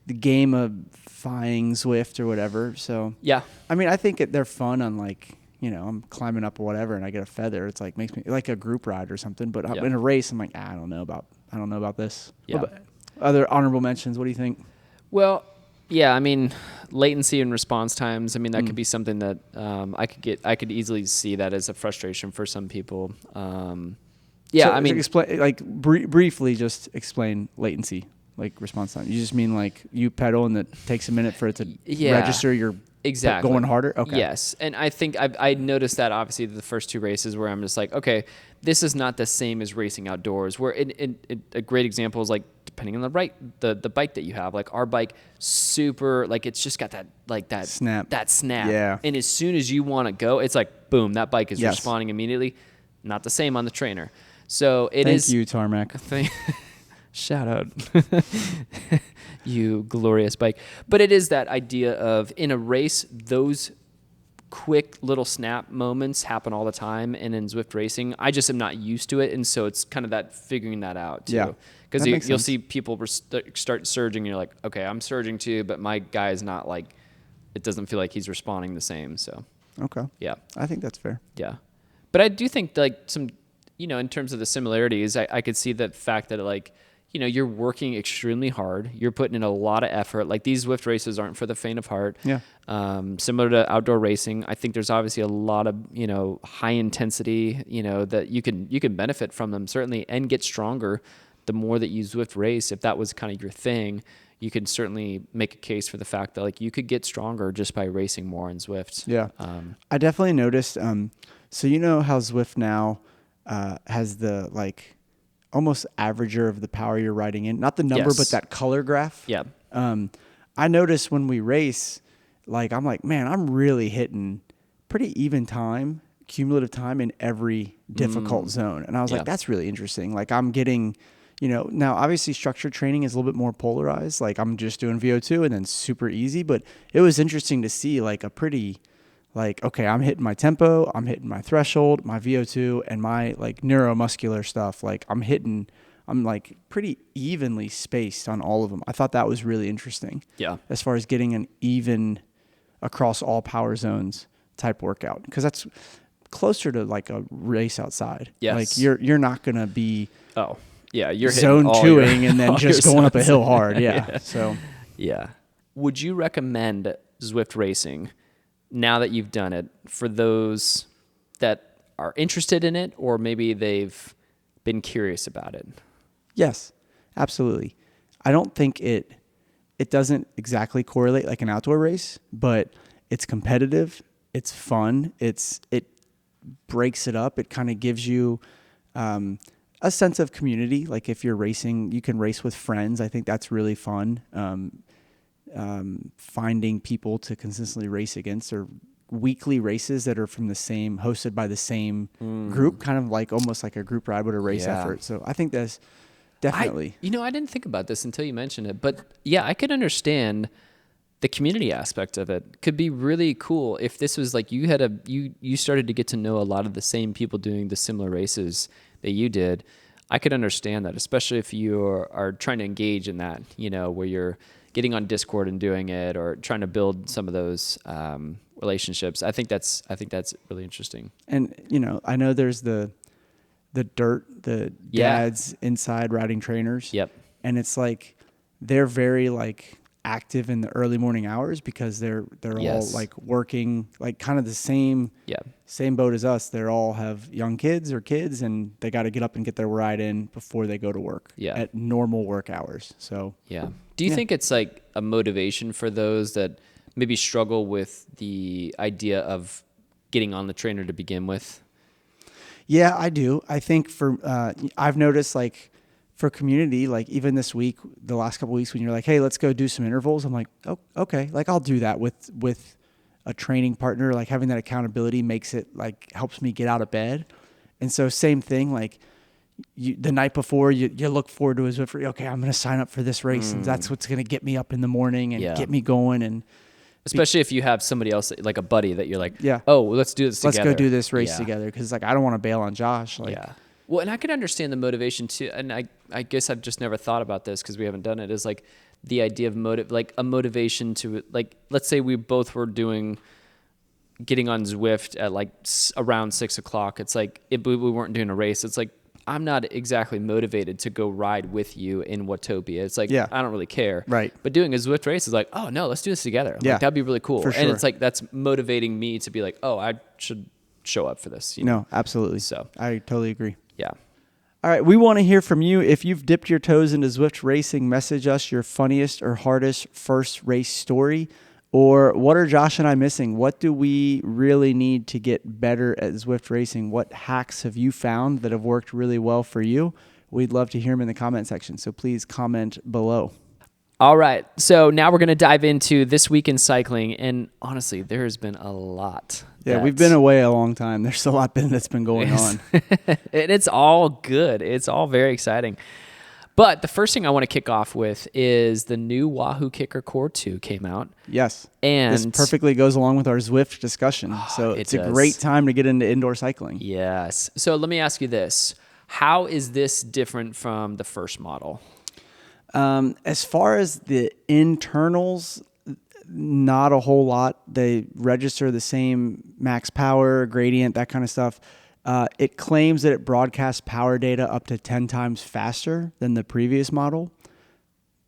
gamifying Zwift or whatever. So yeah. I mean, I think they're fun on like, I'm climbing up or whatever and I get a feather. It's like makes me like a group ride or something. But in a race, I'm like, I don't know about this. Yeah. Other honorable mentions. What do you think? Well, Yeah, I mean, latency and response times. I mean, that could be something that I could easily see that as a frustration for some people. Yeah, So, I mean, explain briefly. Just explain latency, like response time. You just mean like you pedal and it takes a minute for it to register your exactly going harder. Okay. Yes, and I think I noticed that obviously the first two races where I'm just like, okay, this is not the same as racing outdoors. Where a great example is like depending on the bike that you have. Like our bike, super like it's just got that Snap. Yeah. And as soon as you want to go, it's like boom, that bike is Yes. responding immediately. Not the same on the trainer. So Thank you, Tarmac. Shout out, you glorious bike. But it is that idea of in a race, those quick little snap moments happen all the time. And in Zwift Racing, I just am not used to it. And so it's kind of that figuring that out too. Yeah. Because you'll see people start surging and you're like, okay, I'm surging too, but my guy is not like, it doesn't feel like he's responding the same. So, Okay. yeah. I think that's fair. Yeah. But I do think like some, in terms of the similarities, I could see the fact that like, you're working extremely hard. You're putting in a lot of effort. Like these Zwift races aren't for the faint of heart. Yeah. Similar to outdoor racing, I think there's obviously a lot of, high intensity, that you can benefit from them certainly and get stronger the more that you Zwift race. If that was kind of your thing, you could certainly make a case for the fact that like you could get stronger just by racing more in Zwift. Yeah. I definitely noticed. So how Zwift now has the like almost averager of the power you're riding in, not the number, Yes. but that color graph. Yeah. I notice when we race, like I'm like, man, I'm really hitting pretty even time, cumulative time in every difficult zone. And I was Yeah. like, that's really interesting. Like I'm getting, now obviously structured training is a little bit more polarized. Like I'm just doing VO2 and then super easy, but it was interesting to see like a pretty, like, okay, I'm hitting my tempo, I'm hitting my threshold, my VO2, and my like neuromuscular stuff. Like I'm like pretty evenly spaced on all of them. I thought that was really interesting. Yeah. As far as getting an even across all power zones type workout, because that's closer to like a race outside. Yes. Like you're not gonna be Oh, yeah. You're zone hitting all twoing your, and then all just your going up a zones. hill hard. Yeah. Yeah. So Yeah. Would you recommend Zwift Racing now that you've done it for those that are interested in it or maybe they've been curious about it? yes, absolutely. I don't think it doesn't exactly correlate like an outdoor race, but it's competitive, it's fun, it breaks it up. It kind of gives you a sense of community. Like if you're racing, you can race with friends. I think that's really fun. Finding people to consistently race against or weekly races that are from the same, hosted by the same group, kind of like almost like a group ride but a race Yeah. effort. So I think that's definitely. I didn't think about this until you mentioned it, but yeah, I could understand the community aspect of it. Could be really cool if this was like you had you started to get to know a lot of the same people doing the similar races that you did. I could understand that, especially if you are trying to engage in that, where you're getting on Discord and doing it or trying to build some of those relationships. I think that's really interesting. And I know there's the dads inside riding trainers. Yep. And it's like they're very like active in the early morning hours because they're Yes. all like working like kind of the same boat as us. They all have young kids or kids and they got to get up and get their ride in before they go to work at normal work hours. So yeah. Do you think it's like a motivation for those that maybe struggle with the idea of getting on the trainer to begin with? Yeah, I do. I think I've noticed like for community, like even this week, the last couple of weeks when you're like, hey, let's go do some intervals. I'm like, oh, okay. Like I'll do that with a training partner. Like having that accountability makes it like helps me get out of bed. And so same thing, like the night before you look forward to okay, I'm going to sign up for this race and that's what's going to get me up in the morning and get me going. And especially if you have somebody else, like a buddy that you're like, yeah, oh, let's do this together. Let's go do this race together. Cause like, I don't want to bail on Josh. Like, yeah. Well, and I could understand the motivation too. And I guess I've just never thought about this because we haven't done it, is like the idea of a motivation to like, let's say we both were getting on Zwift at like around 6 o'clock. It's like, if we weren't doing a race, it's like, I'm not exactly motivated to go ride with you in Watopia. It's like, Yeah. I don't really care. Right. But doing a Zwift race is like, oh no, let's do this together. Yeah. Like, that'd be really cool. For And sure. it's like, that's motivating me to be like, oh, I should show up for this. You know? No, absolutely. So I totally agree. yeah. All right, we want to hear from you. If you've dipped your toes into Zwift Racing, message us your funniest or hardest first race story. Or what are Josh and I missing? What do we really need to get better at Zwift Racing? What hacks have you found that have worked really well for you? We'd love to hear them in the comment section, so please comment below. All right. So now we're going to dive into this week in cycling. And honestly, there has been a lot. Yeah, we've been away a long time. There's a lot that's been going on. And it's all good. It's all very exciting. But the first thing I want to kick off with is the new Wahoo Kickr Core 2 came out. Yes. And this perfectly goes along with our Zwift discussion. So it's a great time to get into indoor cycling. Yes. So let me ask you this. How is this different from the first model? As far as the internals, not a whole lot. They register the same max power, gradient, that kind of stuff. It claims that it broadcasts power data up to 10 times faster than the previous model.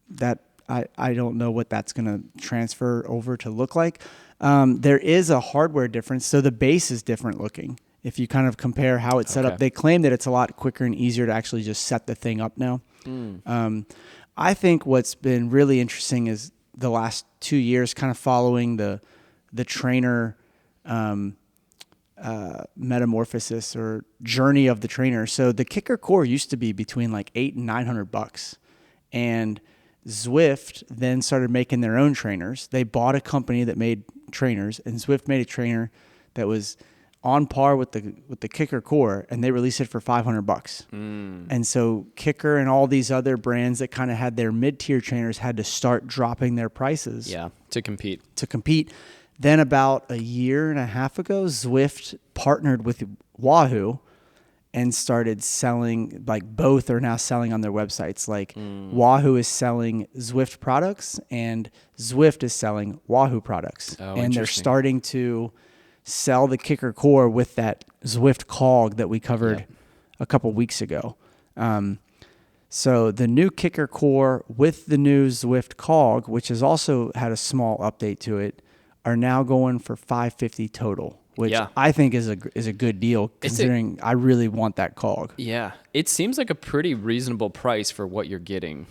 That I don't know what that's going to transfer over to look like. There is a hardware difference, so the base is different looking. If you kind of compare how it's set up, they claim that it's a lot quicker and easier to actually just set the thing up now. I think what's been really interesting is the last 2 years kind of following the trainer metamorphosis or journey of the trainer. So the Kickr Core used to be between like $800 and $900, and Zwift then started making their own trainers. They bought a company that made trainers, and Zwift made a trainer that was on par with the Kickr Core, and they released it for $500. And so Kickr and all these other brands that kind of had their mid-tier trainers had to start dropping their prices. Yeah, to compete. Then about a year and a half ago, Zwift partnered with Wahoo and started selling, like both are now selling on their websites. Like Wahoo is selling Zwift products and Zwift is selling Wahoo products. And they're starting to sell the Kickr Core with that Zwift cog that we covered a couple weeks ago. So the new Kickr Core with the new Zwift cog, which has also had a small update to it, are now going for $550 total, which I think is a good deal considering I really want that cog. Yeah, it seems like a pretty reasonable price for what you're getting.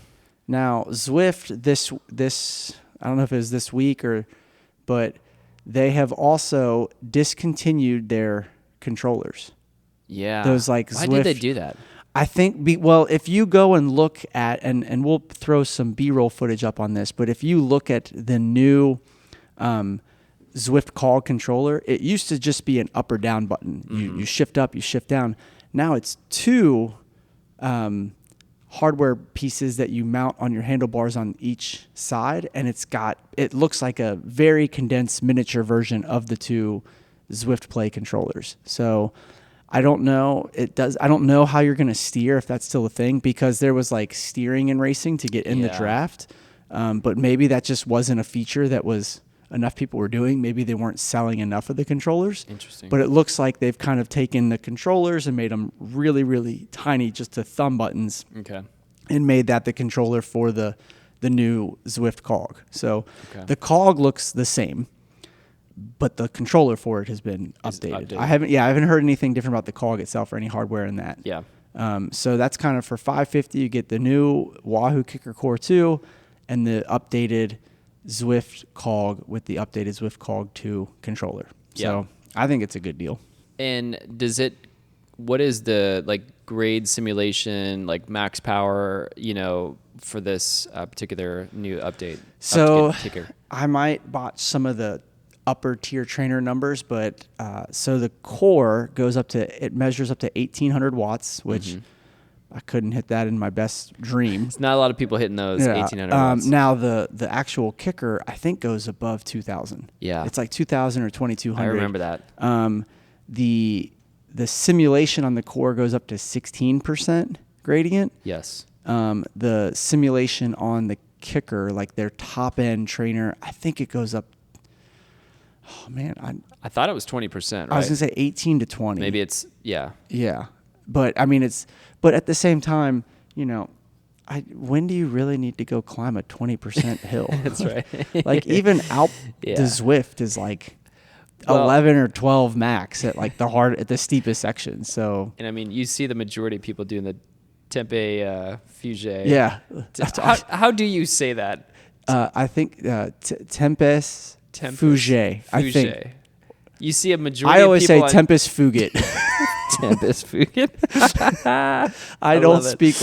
Now Zwift, this I don't know if it was this week but they have also discontinued their controllers. Yeah, those like why Zwift, did they do that? I think, if you go and look at, and we'll throw some B-roll footage up on this, but if you look at the new Zwift call controller, it used to just be an up or down button. You shift up, you shift down. Now it's two hardware pieces that you mount on your handlebars on each side, and it looks like a very condensed miniature version of the two Zwift Play controllers. So I don't know. I don't know how you're going to steer, if that's still a thing, because there was like steering in racing to get in the draft. But maybe that just wasn't a feature that was enough people were doing. Maybe they weren't selling enough of the controllers. Interesting. But it looks like they've kind of taken the controllers and made them really, really tiny, just to thumb buttons. Okay. And made that the controller for the new Zwift cog. So the cog looks the same, but the controller for it has been updated. I haven't heard anything different about the cog itself or any hardware in that. Yeah. So that's kind of for $550. You get the new Wahoo Kickr Core 2 and the updated Zwift cog with the updated Zwift cog 2 controller. So I think it's a good deal. And what is the grade simulation, max power, for this particular new update? So I might botch some of the upper tier trainer numbers, but so the core measures up to 1800 watts, which I couldn't hit that in my best dream. It's not a lot of people hitting those 1800 watts. Now the actual Kickr, I think, goes above 2000. Yeah. It's like 2000 or 2200. I remember that. The simulation on the core goes up to 16% gradient. Yes. The simulation on the Kickr, like their top end trainer, I think it goes up. Oh man, I thought it was 20%. Right? I was gonna say 18 to 20. Maybe it's Yeah. But I mean, but at the same time, when do you really need to go climb a 20% hill? That's right. Like even Alp Yeah. to Zwift is like 11 or 12 max at like at the steepest section. So, and I mean, you see the majority of people doing the Tempe Fuge. yeah. How do you say that? I think Tempest Fuge. I think. You see a majority. I always of say people Tempest Fugit. Tempest Fugit. I don't speak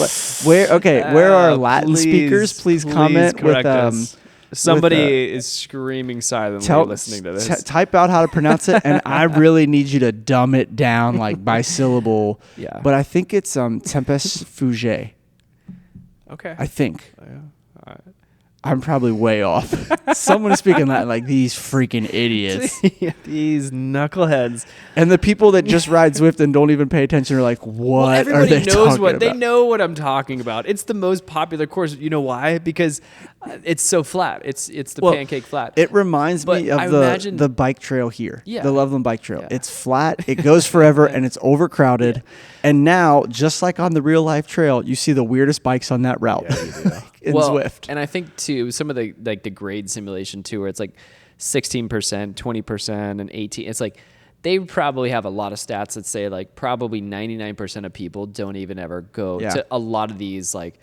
where are Latin speakers? Please comment with us. Somebody is screaming silently listening to this. Type out how to pronounce it, and I really need you to dumb it down like by syllable. Yeah. But I think it's Tempest Fuge. Okay. I think. Yeah. All right. I'm probably way off. Someone is speaking Latin like these freaking idiots. These knuckleheads. And the people that just ride Zwift and don't even pay attention are like, what are they talking about? They know what I'm talking about. It's the most popular course. You know why? Because it's so flat. It's the pancake flat. It reminds me of the bike trail here. Yeah. The Loveland bike trail. Yeah. It's flat. It goes forever and it's overcrowded. Yeah. And now, just like on the real life trail, you see the weirdest bikes on that route. Yeah, you do. in Zwift. And I think too, some of the grade simulation too, where it's like 16%, 20%, and 18%. It's like they probably have a lot of stats that say like probably 99% of people don't even ever go to a lot of these like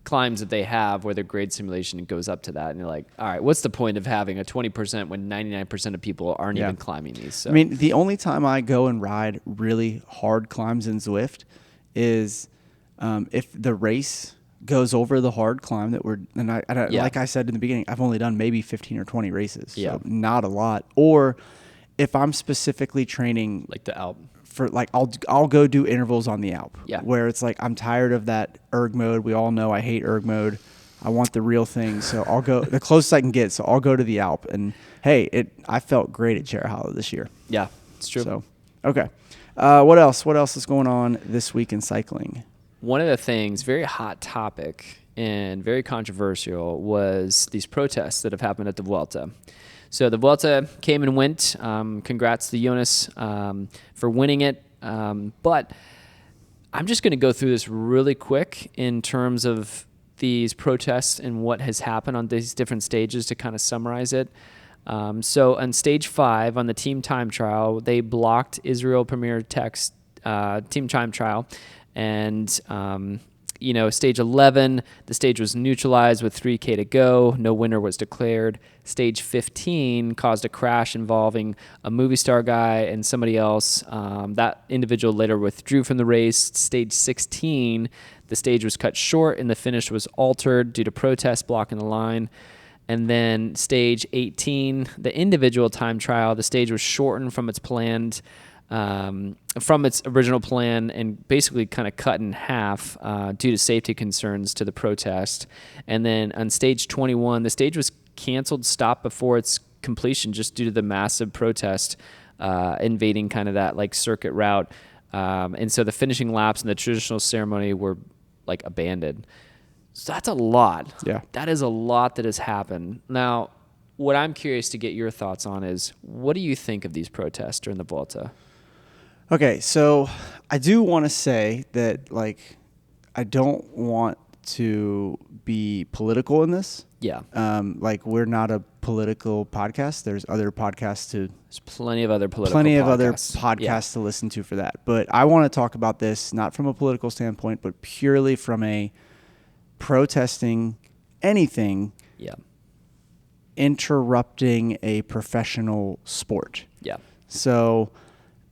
climbs that they have where their grade simulation goes up to that. And you're like, all right, what's the point of having a 20% when 99% of people aren't even climbing these? So. I mean, the only time I go and ride really hard climbs in Zwift is if the race goes over the hard climb like I said in the beginning, I've only done maybe 15 or 20 races, so not a lot. Or if I'm specifically training like the Alp for like, I'll go do intervals on the Alp, where it's like I'm tired of that erg mode. We all know I hate erg mode. I want the real thing, so I'll go the closest I can get. So I'll go to the Alp, and hey, I felt great at Cherry Hollow this year. Yeah, it's true. So okay, what else? What else is going on this week in cycling? One of the things, very hot topic and very controversial, was these protests that have happened at the Vuelta. So the Vuelta came and went. Congrats to Jonas for winning it. But I'm just going to go through this really quick in terms of these protests and what has happened on these different stages to kind of summarize it. So on stage 5 on the team time trial, they blocked Israel Premier Tech's team time trial. And, stage 11, the stage was neutralized with 3K to go. No winner was declared. Stage 15 caused a crash involving a movie star guy and somebody else. That individual later withdrew from the race. Stage 16, the stage was cut short and the finish was altered due to protests blocking the line. And then stage 18, the individual time trial, the stage was shortened from its original plan and basically kind of cut in half due to safety concerns to the protest. And then on stage 21, the stage was canceled, stopped before its completion just due to the massive protest invading kind of that like circuit route. And so the finishing laps and the traditional ceremony were like abandoned. So that's a lot. Yeah. That is a lot that has happened. Now, what I'm curious to get your thoughts on is, what do you think of these protests during the Vuelta? Okay, so I do want to say that, like, I don't want to be political in this. Yeah. Like, we're not a political podcast. There's other podcasts There's plenty of other political podcasts to listen to for that. But I want to talk about this not from a political standpoint, but purely from a protesting anything interrupting a professional sport. Yeah. So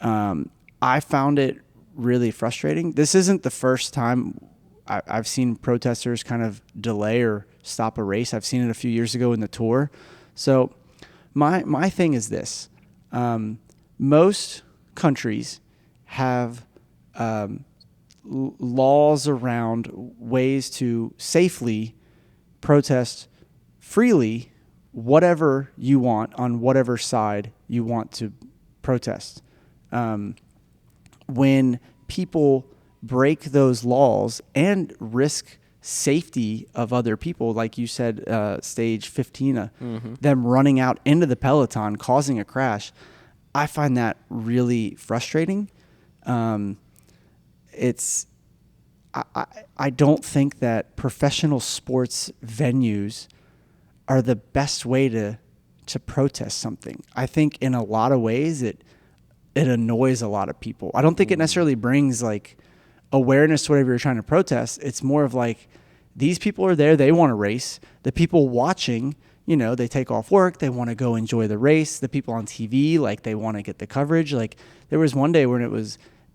I found it really frustrating. This isn't the first time I've seen protesters kind of delay or stop a race. I've seen it a few years ago in the Tour. So my thing is this. Most countries have laws around ways to safely protest freely whatever you want on whatever side you want to protest. When people break those laws and risk safety of other people, like you said, stage 15, them running out into the peloton, causing a crash, I find that really frustrating. I don't think that professional sports venues are the best way to protest something. I think in a lot of ways it annoys a lot of people. I don't think it necessarily brings like awareness to whatever you're trying to protest. It's more of like, these people are there, they want to race. The people watching, you know, they take off work, they want to go enjoy the race. The people on TV, like, they want to get the coverage. Like, there was one day when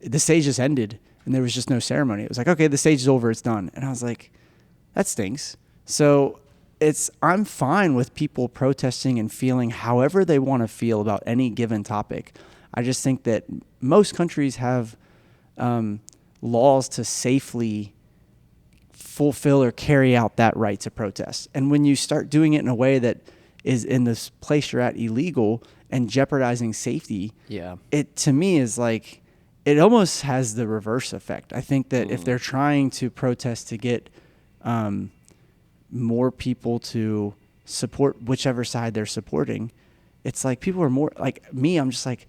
the stage just ended and there was just no ceremony. It was like, okay, the stage is over, it's done. And I was like, that stinks. So I'm fine with people protesting and feeling however they want to feel about any given topic. I just think that most countries have laws to safely fulfill or carry out that right to protest. And when you start doing it in a way that is in this place you're at illegal and jeopardizing safety, it to me is like, it almost has the reverse effect. I think that if they're trying to protest to get more people to support whichever side they're supporting, it's like people are more like me. I'm just like,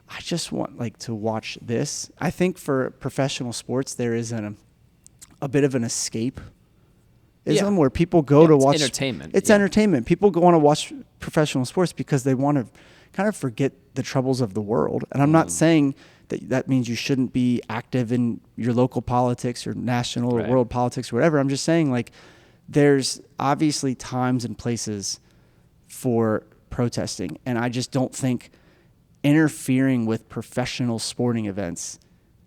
I just want like to watch this. I think for professional sports, there is a bit of an escape where people go to watch entertainment. It's entertainment. People want to watch professional sports because they want to kind of forget the troubles of the world. And I'm not saying that means you shouldn't be active in your local politics or national or world politics or whatever. I'm just saying, like, there's obviously times and places for protesting. And I just don't think interfering with professional sporting events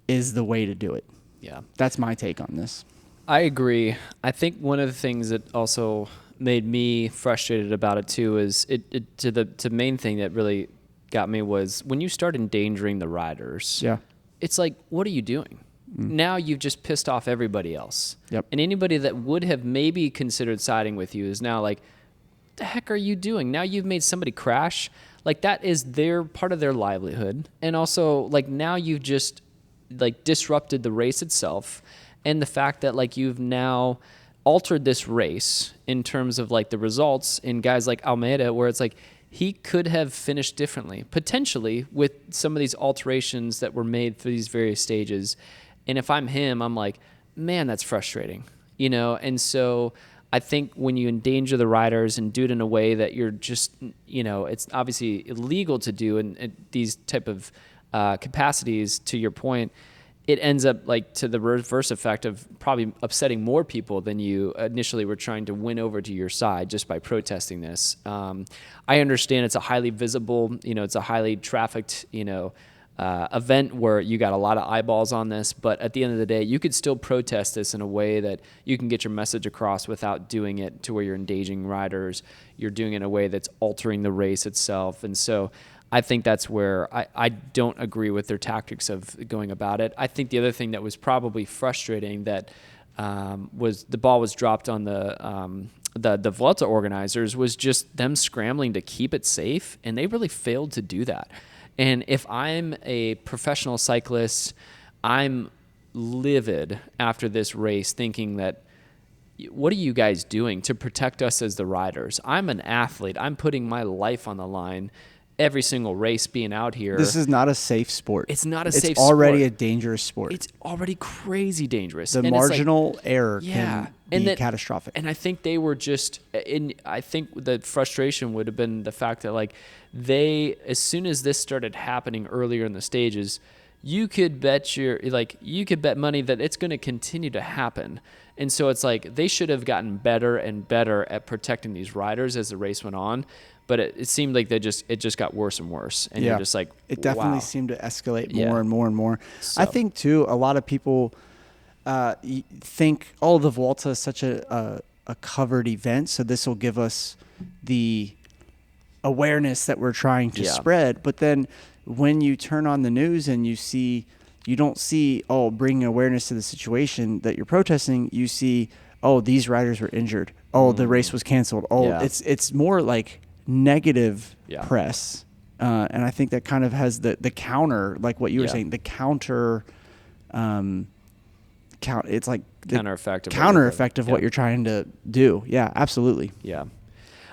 is the way to do it. Yeah. That's my take on this. I agree. I think one of the things that also made me frustrated about it too is the main thing that really got me was when you start endangering the riders. Yeah. It's like, what are you doing? Now you've just pissed off everybody else. Yep. And anybody that would have maybe considered siding with you is now like, what the heck are you doing? Now you've made somebody crash. Like, that is part of their livelihood. And also, like, now you've just like disrupted the race itself. And the fact that like you've now altered this race in terms of like the results in guys like Almeida, where it's like he could have finished differently, potentially, with some of these alterations that were made through these various stages. And if I'm him, I'm like, man, that's frustrating, you know? And so I think when you endanger the riders and do it in a way that you're just, you know, it's obviously illegal to do in these type of capacities, to your point, it ends up like to the reverse effect of probably upsetting more people than you initially were trying to win over to your side just by protesting this. I understand it's a highly visible, you know, it's a highly trafficked, you know, event where you got a lot of eyeballs on this, but at the end of the day, you could still protest this in a way that you can get your message across without doing it to where you're endangering riders. You're doing it in a way that's altering the race itself. And so I think that's where I don't agree with their tactics of going about it. I think the other thing that was probably frustrating that was the ball was dropped on the Vuelta organizers was just them scrambling to keep it safe, and they really failed to do that. And if I'm a professional cyclist, I'm livid after this race thinking that, what are you guys doing to protect us as the riders? I'm an athlete. I'm putting my life on the line every single race being out here. This is not a safe sport. It's not a safe sport. It's already a dangerous sport. It's already crazy dangerous. The marginal error can be catastrophic. And I think they were just, I think the frustration would have been the fact that like as soon as this started happening earlier in the stages, you could bet money that it's going to continue to happen. And so it's like they should have gotten better and better at protecting these riders as the race went on. But it seemed like it just got worse and worse. And you're just like, it definitely wow. seemed to escalate more and more and more. So. I think, too, a lot of people think, oh, the Vuelta is such a covered event, so this will give us the awareness that we're trying to spread. But then when you turn on the news and you don't see, oh, bringing awareness to the situation that you're protesting, you see, oh, these riders were injured. Oh, the race was canceled. Oh, it's more like negative press. And I think that kind of has the counter, like what you were saying, the counter it's like the counter effect of what you're trying to do. Yeah, absolutely. Yeah.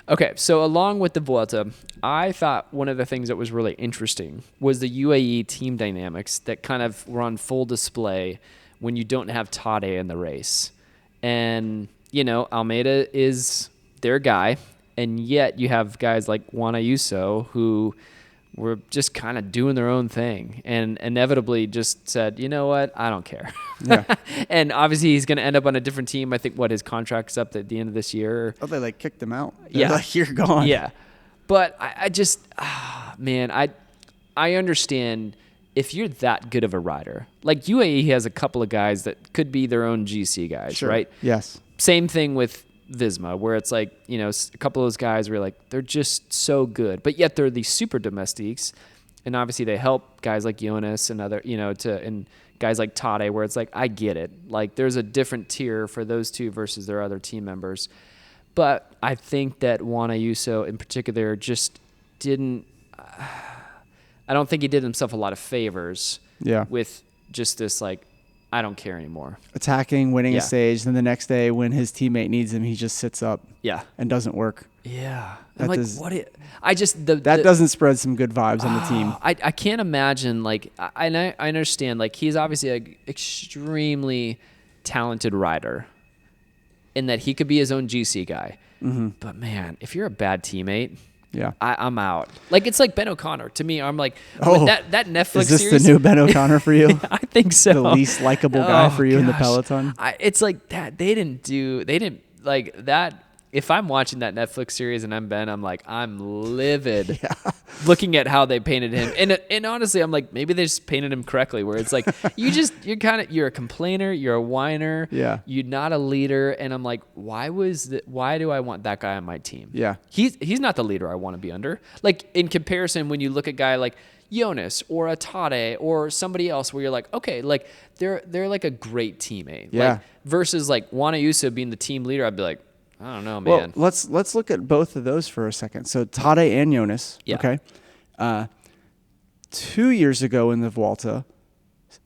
Okay, so along with the Vuelta, I thought one of the things that was really interesting was the UAE team dynamics that kind of were on full display when you don't have Tade in the race. And, Almeida is their guy. And yet you have guys like Juan Ayuso who were just kind of doing their own thing and inevitably just said, you know what, I don't care. Yeah. And obviously he's going to end up on a different team. I think his contract's up at the end of this year. Oh, they kicked him out. Yeah. They're like, you're gone. Yeah. But I just, man, I understand if you're that good of a rider. Like UAE has a couple of guys that could be their own GC guys, Sure. right? Yes. Same thing with Visma, where it's like, a couple of those guys where like, they're just so good, but yet they're these super domestiques. And obviously they help guys like Jonas and other, and guys like Tade, where it's like, I get it. Like there's a different tier for those two versus their other team members. But I think that Juan Ayuso in particular just didn't, I don't think he did himself a lot of favors with just this, like, I don't care anymore. Attacking, winning a stage, then the next day when his teammate needs him, he just sits up and doesn't work. Yeah. That I'm like, does, what? I just, that doesn't spread some good vibes on the team. I can't imagine, like, I understand, like, he's obviously an extremely talented rider in that he could be his own GC guy. Mm-hmm. But man, if you're a bad teammate, I'm out. Like, it's like Ben O'Connor. To me, I'm like, that Netflix series. Is this the new Ben O'Connor for you? I think so. The least likable guy for you in the peloton? It's like that. They didn't like that. If I'm watching that Netflix series and I'm Ben, I'm like, I'm livid looking at how they painted him. And honestly, I'm like, maybe they just painted him correctly, where it's like, you're a complainer, you're a whiner, you're not a leader. And I'm like, why do I want that guy on my team? Yeah. He's not the leader I want to be under. Like, in comparison, when you look at a guy like Jonas or a Tade or somebody else where you're like, okay, like they're like a great teammate. Yeah. Like, versus like Juan Ayuso being the team leader, I'd be like, I don't know, man. Well, let's look at both of those for a second. So Tade and Jonas. Yeah. Okay. 2 years ago in the Vuelta,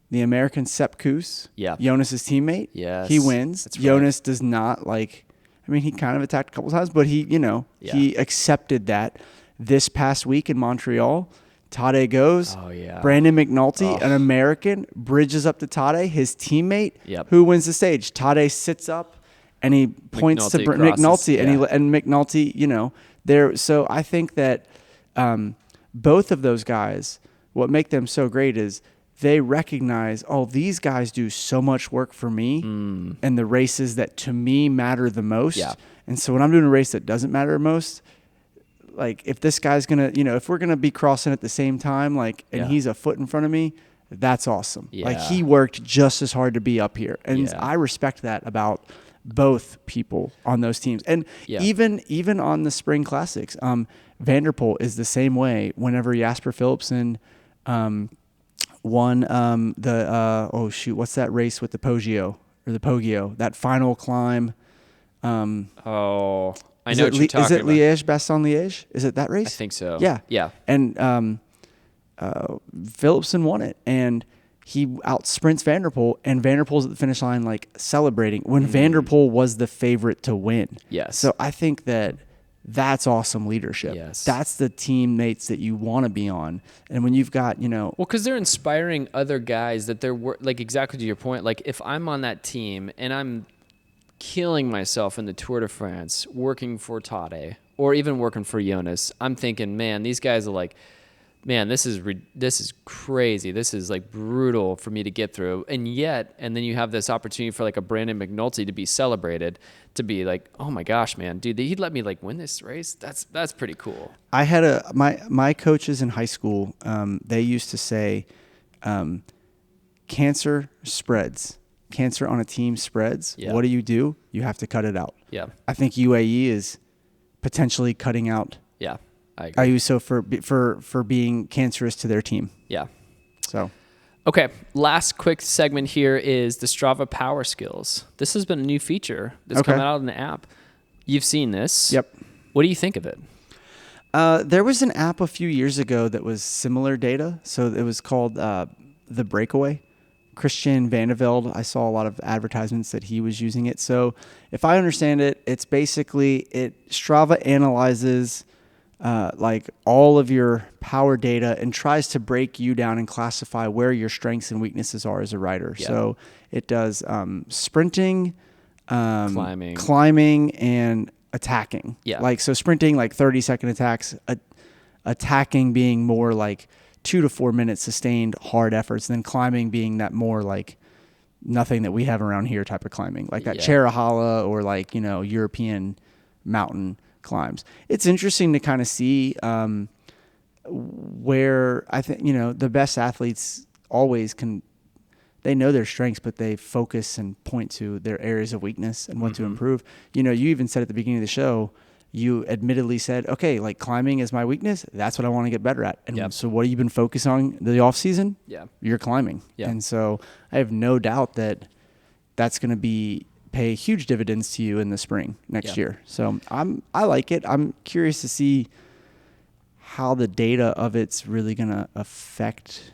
the American Sepp Kuss, Jonas' teammate, he wins. That's right. Jonas does not he kind of attacked a couple times, but he accepted that. This past week in Montreal, Tade goes. Oh, yeah. Brandon McNulty, an American, bridges up to Tade, his teammate, who wins the stage. Tade sits up. And he points to McNulty, and McNulty, there. So I think that both of those guys, what make them so great is they recognize, these guys do so much work for me and the races that to me matter the most. Yeah. And so when I'm doing a race that doesn't matter most, like if this guy's gonna, if we're gonna be crossing at the same time, and he's a foot in front of me, that's awesome. Yeah. Like he worked just as hard to be up here, and I respect that about both people on those teams. And even on the spring classics, Vanderpool is the same way. Whenever Jasper Philipsen won what's that race with the Poggio, that final climb? I know what you're talking about. Is it Liège-Bastogne-Liège? Is it that race? I think so. Yeah. And Philipsen won it, and he out sprints Vanderpool, and Vanderpool's at the finish line celebrating when Vanderpool was the favorite to win. Yes. So I think that's awesome leadership. Yes. That's the teammates that you want to be on. And when you've got, well, because they're inspiring other guys that they're like, exactly to your point. Like if I'm on that team and I'm killing myself in the Tour de France working for Tade or even working for Jonas, I'm thinking, man, these guys are like, man, this is crazy. This is like brutal for me to get through. And then you have this opportunity for like a Brandon McNulty to be celebrated, to be like, oh my gosh, man, dude, he'd let me like win this race. That's pretty cool. I had my coaches in high school, they used to say, cancer spreads. Cancer on a team spreads. Yeah. What do? You have to cut it out. Yeah. I think UAE is potentially cutting out. Yeah. I agree. Ayuso for being cancerous to their team. Yeah. So. Okay. Last quick segment here is the Strava Power Skills. This has been a new feature that's come out in the app. You've seen this. Yep. What do you think of it? There was an app a few years ago that was similar data. So it was called The Breakaway. Christian Vandevelde, I saw a lot of advertisements that he was using it. So if I understand it, it's basically Strava analyzes like all of your power data and tries to break you down and classify where your strengths and weaknesses are as a rider. Yep. So it does sprinting, climbing, and attacking. Yeah. Like, so sprinting, like 30-second attacks, attacking being more like 2 to 4 minute sustained hard efforts, and then climbing being that more like nothing that we have around here type of climbing, like that Cherahala or like, European mountain climbs. It's interesting to kind of see where I think, the best athletes always they know their strengths, but they focus and point to their areas of weakness and what to improve. You even said at the beginning of the show, you admittedly said, okay, like climbing is my weakness. That's what I want to get better at. And so what have you been focused on the off season? Yeah. You're climbing. Yeah. And so I have no doubt that that's going to pay huge dividends to you in the spring next year. So I like it. I'm curious to see how the data of it's really going to affect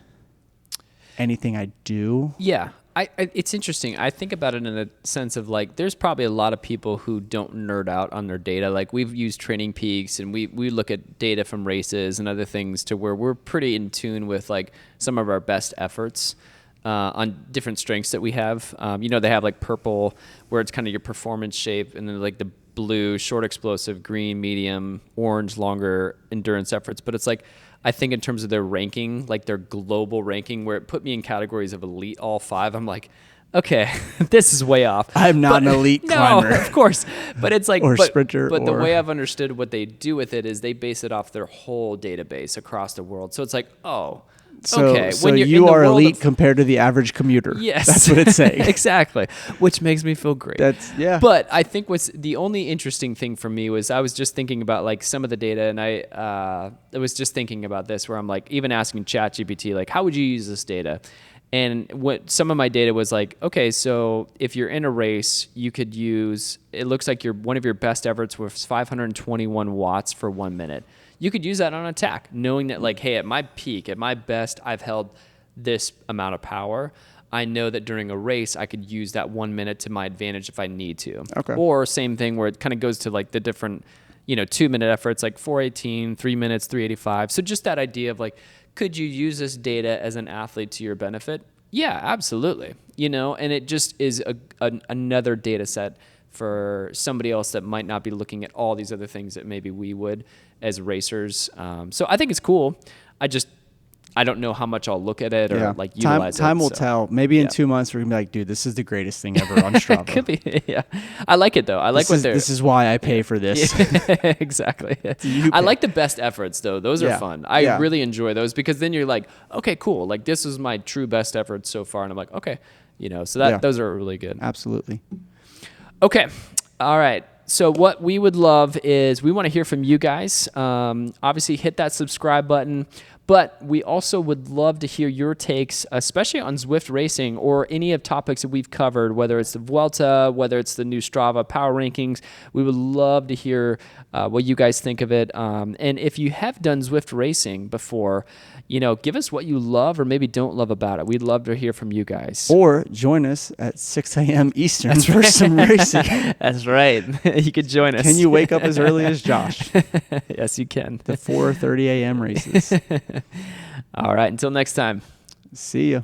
anything I do. Yeah. It's interesting. I think about it in a sense of like, there's probably a lot of people who don't nerd out on their data. Like we've used Training Peaks and we look at data from races and other things to where we're pretty in tune with like some of our best efforts on different strengths that we have. They have like purple where it's kind of your performance shape, and then like the blue, short explosive, green, medium, orange, longer endurance efforts. But it's like, I think in terms of their ranking, like their global ranking, where it put me in categories of elite, all 5, I'm like, okay, this is way off. I'm not an elite climber. No, of course. But it's like, sprinter. But the way I've understood what they do with it is they base it off their whole database across the world. So it's like, okay. So you are elite compared to the average commuter. Yes. That's what it's saying. Exactly. Which makes me feel great. But I think what's the only interesting thing for me was I was just thinking about like some of the data, and I was just thinking about this where I'm like, even asking ChatGPT, like, how would you use this data? And what some of my data was like, okay, so if you're in a race, you could use, it looks like one of your best efforts was 521 watts for 1 minute. You could use that on attack, knowing that like, hey, at my peak, at my best, I've held this amount of power. I know that during a race, I could use that 1 minute to my advantage if I need to. Okay. Or same thing where it kind of goes to like the different, 2 minute efforts, like 418, 3 minutes, 385. So just that idea of like, could you use this data as an athlete to your benefit? Yeah, absolutely. And it just is another data set for somebody else that might not be looking at all these other things that maybe we would as racers. So I think it's cool. I don't know how much I'll look at it or like utilize it. Time will tell. Maybe in 2 months we're gonna be like, dude, this is the greatest thing ever on Strava. Could be, yeah. I like it though. I like this is why I pay for this. Exactly. I like the best efforts though. Those are fun. I really enjoy those because then you're like, okay, cool. Like this is my true best efforts so far, and I'm like, okay, so those are really good. Absolutely. Okay. All right. So what we would love is we want to hear from you guys. Obviously, hit that subscribe button. But we also would love to hear your takes, especially on Zwift Racing or any of topics that we've covered, whether it's the Vuelta, whether it's the new Strava Power Rankings. We would love to hear what you guys think of it. And if you have done Zwift Racing before, give us what you love or maybe don't love about it. We'd love to hear from you guys. Or join us at 6 a.m. Eastern for some racing. That's right. You could join us. Can you wake up as early as Josh? Yes, you can. The 4:30 a.m. races. All right. Until next time. See ya.